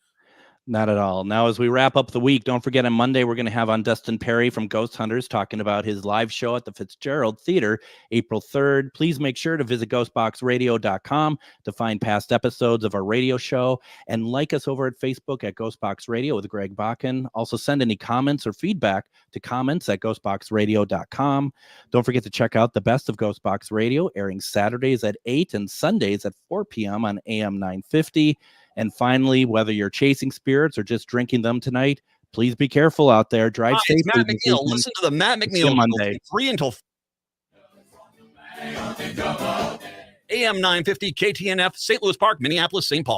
[SPEAKER 6] Not at all. Now, as we wrap up the week, don't forget on Monday, we're going to have on Dustin Perry from Ghost Hunters talking about his live show at the Fitzgerald Theater, April 3rd. Please make sure to visit ghostboxradio.com to find past episodes of our radio show, and like us over at Facebook at Ghostbox Radio with Greg Bakun. Also send any comments or feedback to comments@ghostboxradio.com. Don't forget to check out the best of Ghostbox Radio, airing Saturdays at 8 and Sundays at 4 p.m. on AM 950. And finally, whether you're chasing spirits or just drinking them tonight, please be careful out there. Drive
[SPEAKER 14] Hi,
[SPEAKER 6] safely.
[SPEAKER 14] it's Matt McNeil. Listen to the Matt McNeil
[SPEAKER 6] Monday.
[SPEAKER 14] 3 until AM 950 KTNF, St. Louis Park, Minneapolis, St. Paul.